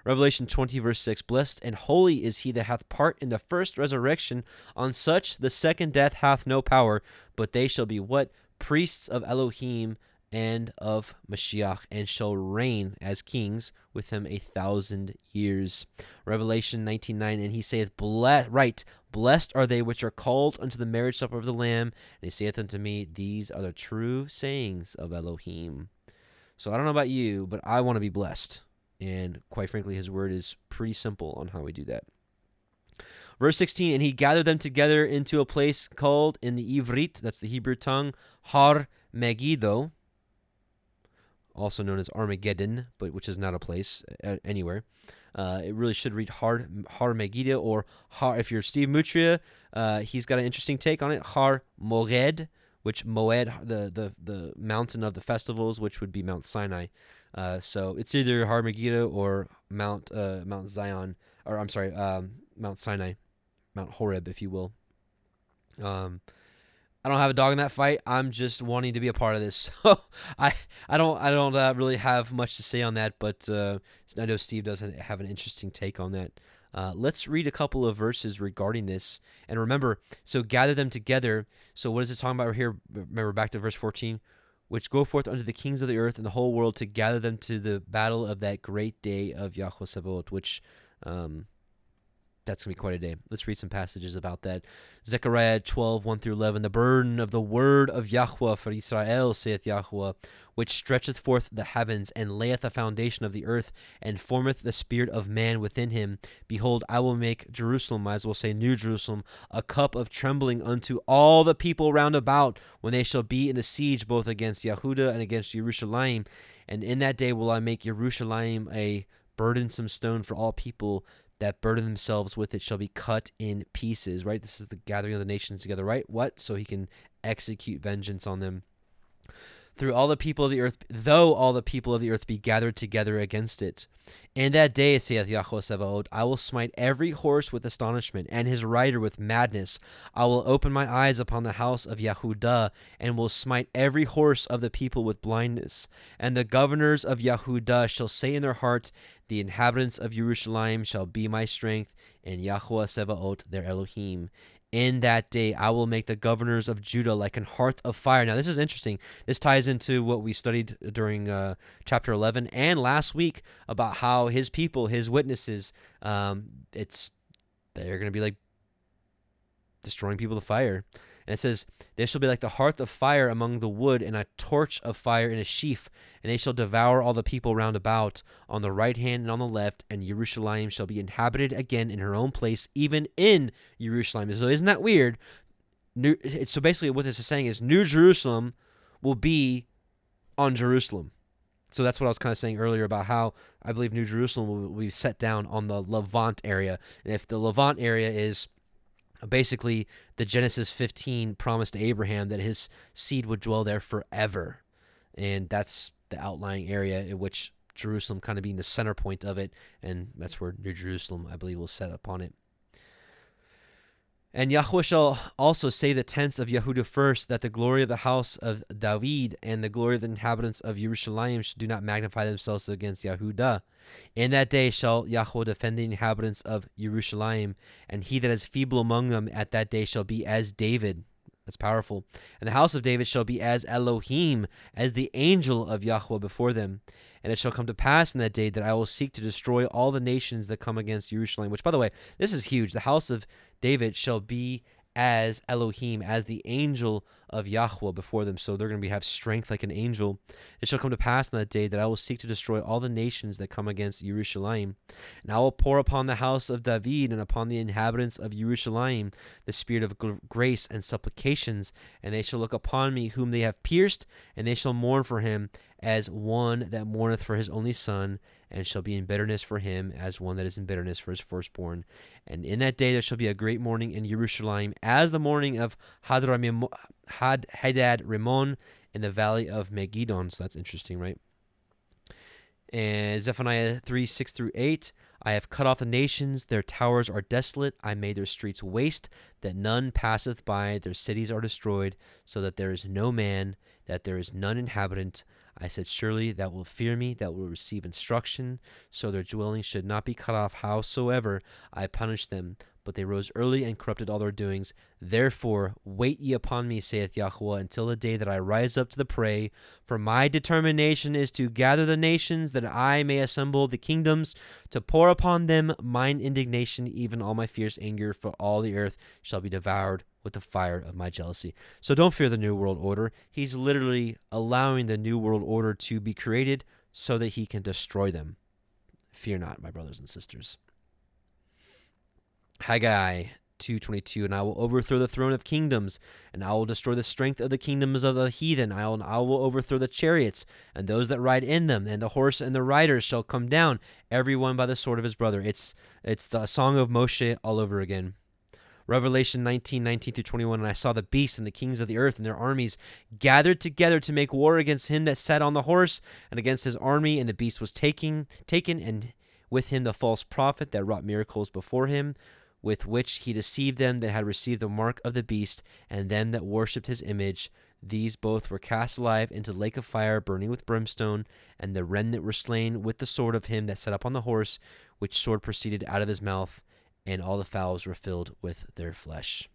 Revelation 20, verse 6, blessed and holy is he that hath part in the first resurrection. On such the second death hath no power, but they shall be what? Priests of Elohim and of Mashiach, and shall reign as kings with him 1,000 years. Revelation 19:9, and he saith, blessed are they which are called unto the marriage supper of the Lamb. And he saith unto me, these are the true sayings of Elohim. So I don't know about you, but I want to be blessed. And quite frankly, his word is pretty simple on how we do that. Verse 16, and he gathered them together into a place called in the Ivrit, that's the Hebrew tongue, Har Megiddo, also known as Armageddon, but which is not a place anywhere. It really should read Har Megiddo, or Har. If you're Steve Mutria, he's got an interesting take on it. Har Moed, which Moed, the mountain of the festivals, which would be Mount Sinai. So it's either Har Megiddo or Mount Zion, or I'm sorry, Mount Sinai, Mount Horeb, if you will. I don't have a dog in that fight. I'm just wanting to be a part of this. So I don't really have much to say on that, but I know Steve does have an interesting take on that. Let's read a couple of verses regarding this. And remember, so gather them together. So what is it talking about here? Remember, back to verse 14, which go forth unto the kings of the earth and the whole world to gather them to the battle of that great day of Yahuwah Sabaoth, which that's going to be quite a day. Let's read some passages about that. Zechariah 12, 1 through 11. The burden of the word of Yahuwah for Israel, saith Yahuwah, which stretcheth forth the heavens, and layeth a foundation of the earth, and formeth the spirit of man within him. Behold, I will make Jerusalem, might as well say New Jerusalem, a cup of trembling unto all the people round about, when they shall be in the siege both against Yehudah and against Jerusalem. And in that day will I make Jerusalem a burdensome stone for all people, that burden themselves with it shall be cut in pieces, right? This is the gathering of the nations together, right? What? So he can execute vengeance on them. Through all the people of the earth, though all the people of the earth be gathered together against it. In that day, saith Yahuwah Sabaoth, I will smite every horse with astonishment, and his rider with madness. I will open my eyes upon the house of Yehudah, and will smite every horse of the people with blindness. And the governors of Yehudah shall say in their hearts, the inhabitants of Jerusalem shall be my strength, and Yahuwah Sabaoth their Elohim. In that day I will make the governors of Judah like an hearth of fire. Now this is interesting. This ties into what we studied during chapter 11 and last week about how his people, his witnesses, they're going to be like destroying people with fire. And it says, they shall be like the hearth of fire among the wood, and a torch of fire in a sheaf, and they shall devour all the people round about, on the right hand and on the left, and Jerusalem shall be inhabited again in her own place, even in Jerusalem. So isn't that weird? So basically what this is saying is New Jerusalem will be on Jerusalem. So that's what I was kind of saying earlier about how I believe New Jerusalem will be set down on the Levant area. And if the Levant area is basically the Genesis 15 promise to Abraham that his seed would dwell there forever. And that's the outlying area in which Jerusalem kind of being the center point of it. And that's where New Jerusalem, I believe, will set upon it. And Yahuwah shall also save the tents of Yehudah first, that the glory of the house of David and the glory of the inhabitants of Jerusalem do not magnify themselves against Yahudah. In that day shall Yahuwah defend the inhabitants of Jerusalem, and he that is feeble among them at that day shall be as David. That's powerful. And the house of David shall be as Elohim, as the angel of Yahuwah before them. And it shall come to pass in that day that I will seek to destroy all the nations that come against Jerusalem. Which, by the way, this is huge. The house of David shall be as Elohim, as the angel of Yahuwah before them. So they're going to have strength like an angel. It shall come to pass in that day that I will seek to destroy all the nations that come against Jerusalem. And I will pour upon the house of David and upon the inhabitants of Jerusalem the spirit of grace and supplications. And they shall look upon me whom they have pierced, and they shall mourn for him as one that mourneth for his only son, and shall be in bitterness for him as one that is in bitterness for his firstborn. And in that day there shall be a great mourning in Jerusalem, as the mourning of Hadad Rimmon in the valley of Megiddo. So that's interesting, right? And Zephaniah 3:6-8. I have cut off the nations, their towers are desolate. I made their streets waste, that none passeth by. Their cities are destroyed, so that there is no man, that there is none inhabitant. I said, surely that will fear me, that will receive instruction, so their dwellings should not be cut off. Howsoever I punished them, but they rose early and corrupted all their doings. Therefore wait ye upon me, saith Yahuwah, until the day that I rise up to the prey. For my determination is to gather the nations, that I may assemble the kingdoms, to pour upon them mine indignation, even all my fierce anger, for all the earth shall be devoured with the fire of my jealousy. So don't fear the New World Order. He's literally allowing the New World Order to be created so that he can destroy them. Fear not, my brothers and sisters. Haggai 2:22, and I will overthrow the throne of kingdoms, and I will destroy the strength of the kingdoms of the heathen. I will overthrow the chariots, and those that ride in them, and the horse and the riders shall come down, every one by the sword of his brother. It's the song of Moshe all over again. Revelation 19:19-21, and I saw the beast and the kings of the earth and their armies gathered together to make war against him that sat on the horse and against his army, and the beast was taken, and with him the false prophet that wrought miracles before him, with which he deceived them that had received the mark of the beast, and them that worshipped his image. These both were cast alive into the lake of fire, burning with brimstone, and the remnant were slain with the sword of him that sat upon the horse, which sword proceeded out of his mouth, and all the fowls were filled with their flesh.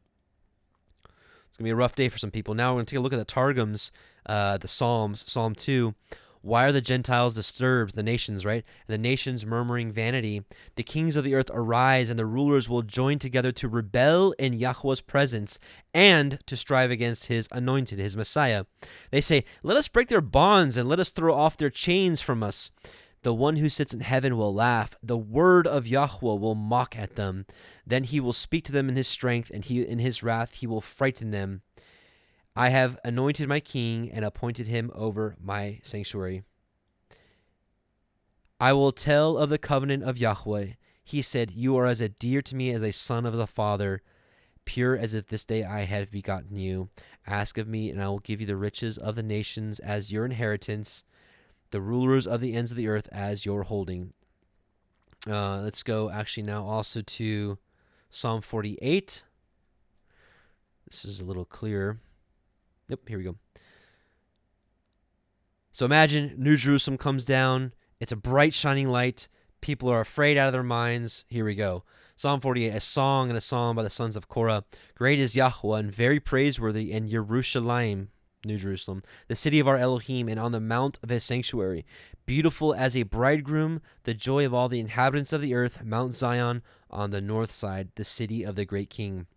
It's going to be a rough day for some people. Now we're going to take a look at the Targums, the Psalms, Psalm 2. Why are the Gentiles disturbed, the nations, right? And the nations murmuring vanity. The kings of the earth arise, and the rulers will join together to rebel in Yahuwah's presence and to strive against his anointed, his Messiah. They say, let us break their bonds and let us throw off their chains from us. The one who sits in heaven will laugh. The word of Yahuwah will mock at them. Then he will speak to them in his strength, and in his wrath he will frighten them. I have anointed my king and appointed him over my sanctuary. I will tell of the covenant of Yahuwah. He said, you are as dear to me as a son of the father, pure as if this day I had begotten you. Ask of me, and I will give you the riches of the nations as your inheritance, the rulers of the ends of the earth as your holding. Let's go actually now also to Psalm 48. This is a little clearer. Yep, here we go. So imagine New Jerusalem comes down. It's a bright, shining light. People are afraid out of their minds. Here we go. Psalm 48, a song and a psalm by the sons of Korah. Great is Yahuwah and very praiseworthy in Jerusalem, New Jerusalem, the city of our Elohim, and on the mount of his sanctuary. Beautiful as a bridegroom, the joy of all the inhabitants of the earth, Mount Zion on the north side, the city of the great king.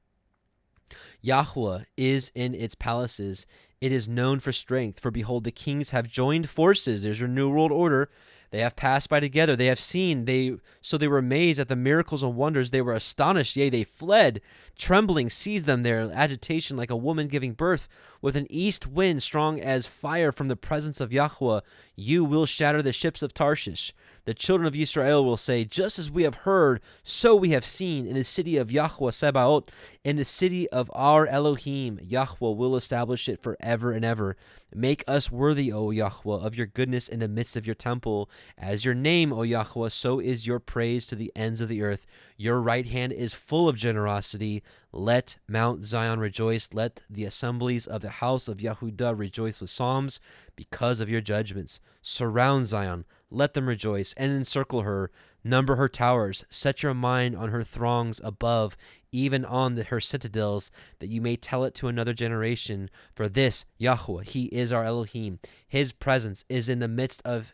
Yahuwah is in its palaces. It is known for strength. For behold, the kings have joined forces. There's your New World Order. They have passed by together. They have seen. So they were amazed at the miracles and wonders. They were astonished. Yea, they fled. Trembling seized them. Their agitation like a woman giving birth. With an east wind strong as fire from the presence of Yahuwah. You will shatter the ships of Tarshish. The children of Israel will say, just as we have heard, so we have seen in the city of Yahuwah Sebaot, in the city of our Elohim. Yahuwah will establish it forever and ever. Make us worthy, O Yahuwah, of your goodness in the midst of your temple. As your name, O Yahuwah, so is your praise to the ends of the earth. Your right hand is full of generosity. Let Mount Zion rejoice. Let the assemblies of the house of Yehudah rejoice with psalms because of your judgments. Surround Zion. Let them rejoice and encircle her. Number her towers. Set your mind on her throngs above, even on her citadels, that you may tell it to another generation. For this, Yahuwah, he is our Elohim. His presence is in the midst, and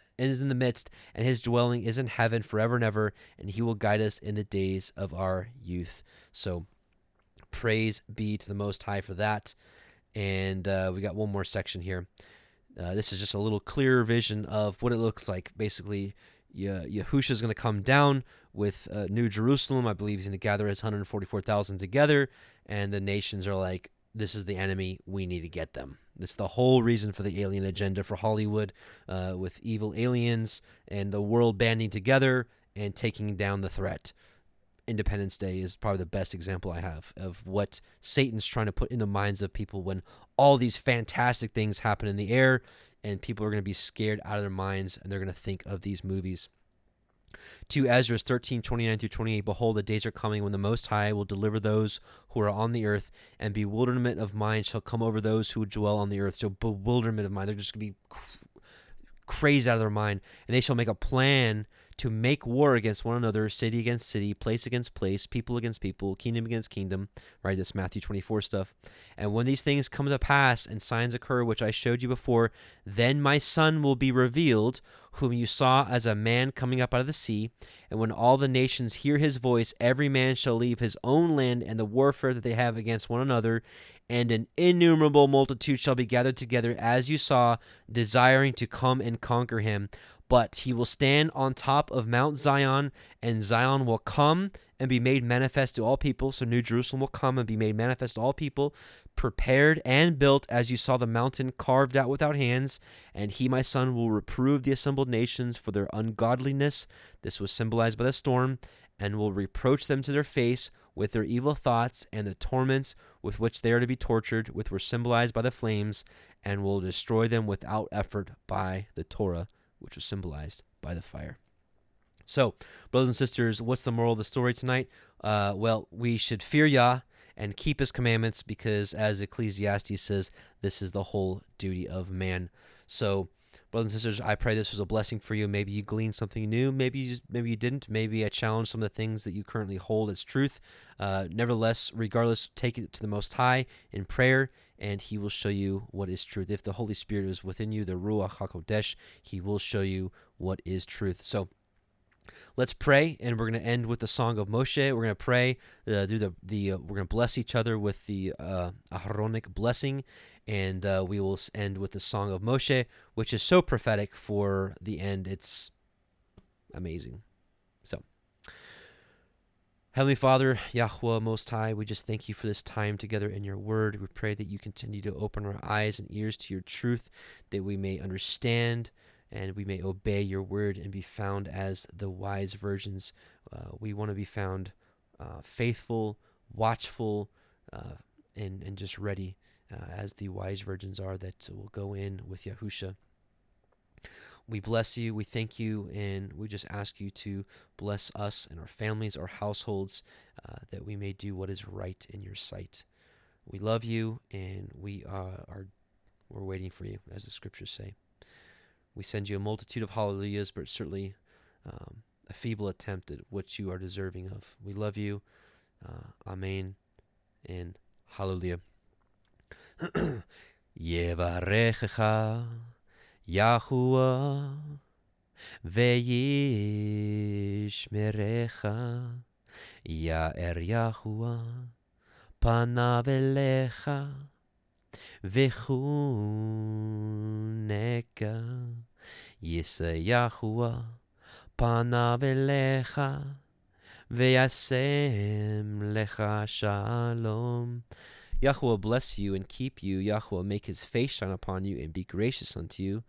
his dwelling is in heaven forever and ever, and he will guide us in the days of our youth. So praise be to the Most High for that. And we got one more section here. This is just a little clearer vision of what it looks like. Basically, Yahusha is going to come down with New Jerusalem. I believe he's going to gather his 144,000 together, and the nations are like, this is the enemy. We need to get them. That's the whole reason for the alien agenda for Hollywood, with evil aliens and the world banding together and taking down the threat. Independence Day is probably the best example I have of what Satan's trying to put in the minds of people when all these fantastic things happen in the air, and people are going to be scared out of their minds, and they're going to think of these movies. 2 Ezra 13:29-28, behold, the days are coming when the Most High will deliver those who are on the earth, and bewilderment of mind shall come over those who dwell on the earth. So bewilderment of mind, they're just going to be crazed out of their mind, and they shall make a plan to make war against one another, city against city, place against place, people against people, kingdom against kingdom, right? That's Matthew 24 stuff. And when these things come to pass and signs occur, which I showed you before, then my son will be revealed, whom you saw as a man coming up out of the sea. And when all the nations hear his voice, every man shall leave his own land and the warfare that they have against one another, and an innumerable multitude shall be gathered together, as you saw, desiring to come and conquer him. But he will stand on top of Mount Zion, and Zion will come and be made manifest to all people. So New Jerusalem will come and be made manifest to all people, prepared and built, as you saw the mountain carved out without hands. And he, my son, will reprove the assembled nations for their ungodliness. This was symbolized by the storm, and will reproach them to their face with their evil thoughts and the torments with which they are to be tortured, which were symbolized by the flames, and will destroy them without effort by the Torah, which was symbolized by the fire. So, brothers and sisters, what's the moral of the story tonight? Well, we should fear Yah and keep his commandments, because as Ecclesiastes says, this is the whole duty of man. So, brothers and sisters, I pray this was a blessing for you. Maybe you gleaned something new. Maybe you didn't. Maybe I challenged some of the things that you currently hold as truth. Nevertheless, regardless, take it to the Most High in prayer, and he will show you what is truth. If the Holy Spirit is within you, the Ruach HaKodesh, he will show you what is truth. So let's pray, and we're going to end with the Song of Moshe. We're going to pray, we're going to bless each other with the Aharonic blessing, and we will end with the Song of Moshe, which is so prophetic for the end. It's amazing. So, Heavenly Father, Yahuwah Most High, we just thank you for this time together in your word. We pray that you continue to open our eyes and ears to your truth, that we may understand and we may obey your word and be found as the wise virgins. We want to be found faithful, watchful, and just ready as the wise virgins are that will go in with Yahusha. We bless you, we thank you, and we just ask you to bless us and our families, our households, that we may do what is right in your sight. We love you, and we're waiting for you, as the scriptures say. We send you a multitude of hallelujahs, but certainly a feeble attempt at what you are deserving of. We love you. Amen and hallelujah. Yevarechecha Yahuwah ve'yishmerecha Ya'er Yahuwah panav elecha v'chuneka Yiseh Yahuwah panav elecha ve'yasem lecha shalom. Yahuwah bless you and keep you. Yahuwah make his face shine upon you and be gracious unto you.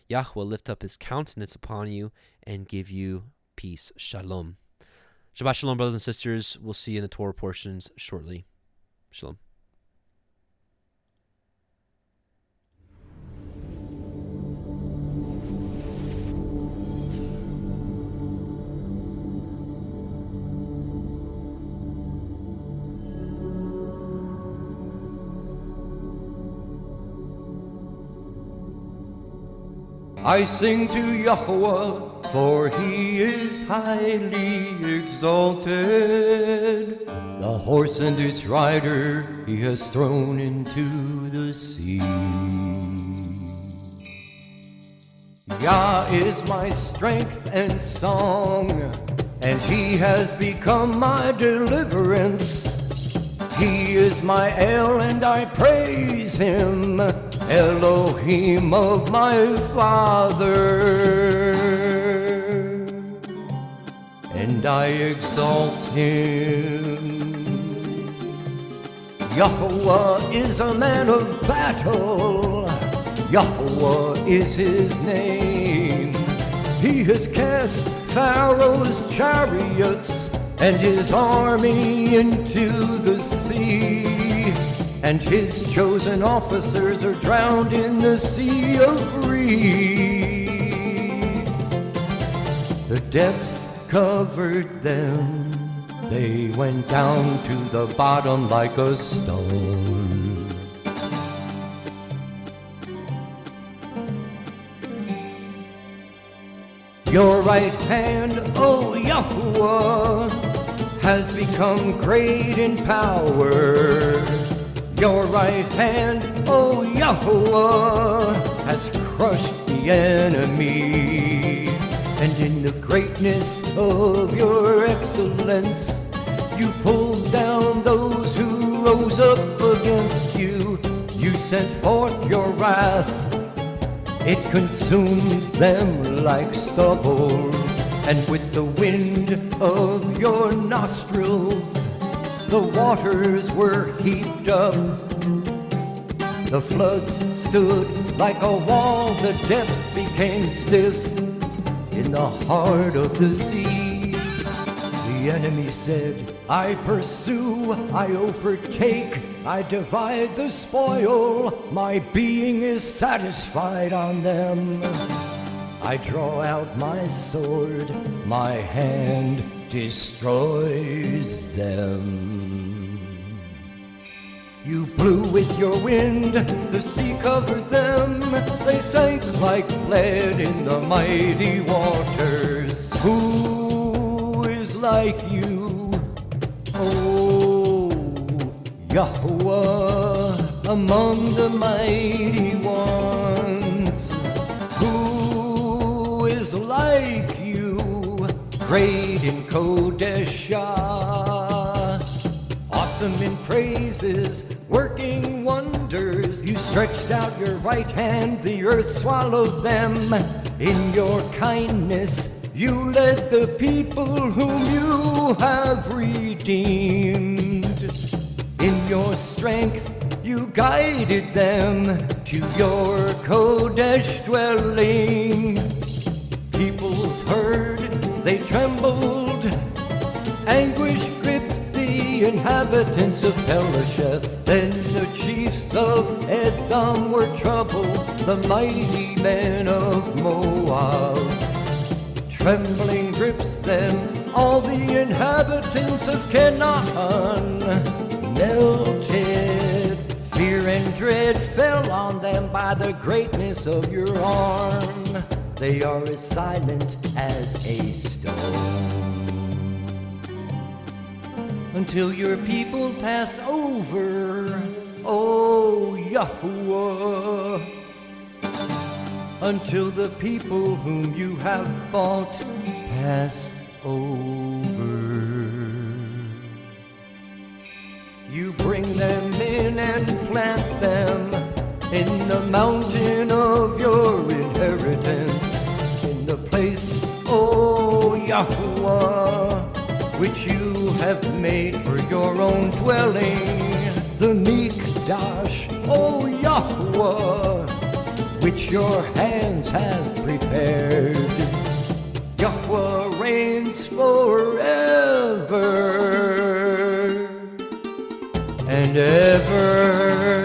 Yahuwah lift up his countenance upon you and give you peace. Shalom. Shabbat shalom, brothers and sisters. We'll see you in the Torah portions shortly. Shalom. I sing to Yahuwah, for he is highly exalted. The horse and its rider he has thrown into the sea. Yah is my strength and song, and he has become my deliverance. He is my El, and I praise him, Elohim of my father, and I exalt him. Yahuwah is a man of battle, Yahuwah is his name. He has cast Pharaoh's chariots and his army into the sea, and his chosen officers are drowned in the sea of reeds. The depths covered them, they went down to the bottom like a stone. Your right hand, O Yahuwah, has become great in power. Your right hand, O Yahuwah, has crushed the enemy. And in the greatness of your excellence, you pulled down those who rose up against you. You sent forth your wrath, it consumed them like stubble. And with the wind of your nostrils, the waters were heaped up. The floods stood like a wall, the depths became stiff in the heart of the sea. The enemy said, I pursue, I overtake, I divide the spoil, my being is satisfied on them. I draw out my sword, my hand destroys them. You blew with your wind, the sea covered them, they sank like lead in the mighty waters. Who is like you, O Yahuwah, among the mighty ones? Who is like you, great in Kodeshah, awesome in praises, working wonders? You stretched out your right hand, the earth swallowed them. In your kindness, you led the people whom you have redeemed. In your strength, you guided them to your Kodesh dwelling. Peoples heard, they trembled, anguish gripped the inhabitants of Pelasheth. Then the chiefs of Edom were troubled, the mighty men of Moab. Trembling grips them, all the inhabitants of Canaan melted. Fear and dread fell on them by the greatness of your arm. They are as silent as a stone. Until your people pass over, O Yahuwah. Until the people whom you have bought pass over. You bring them in and plant them in the mountain of your inheritance, in the place, O Yahuwah, which you have made for your own dwelling, the Mikdash, O Yahuwah, which which your hands have prepared. Yahuwah reigns forever and ever.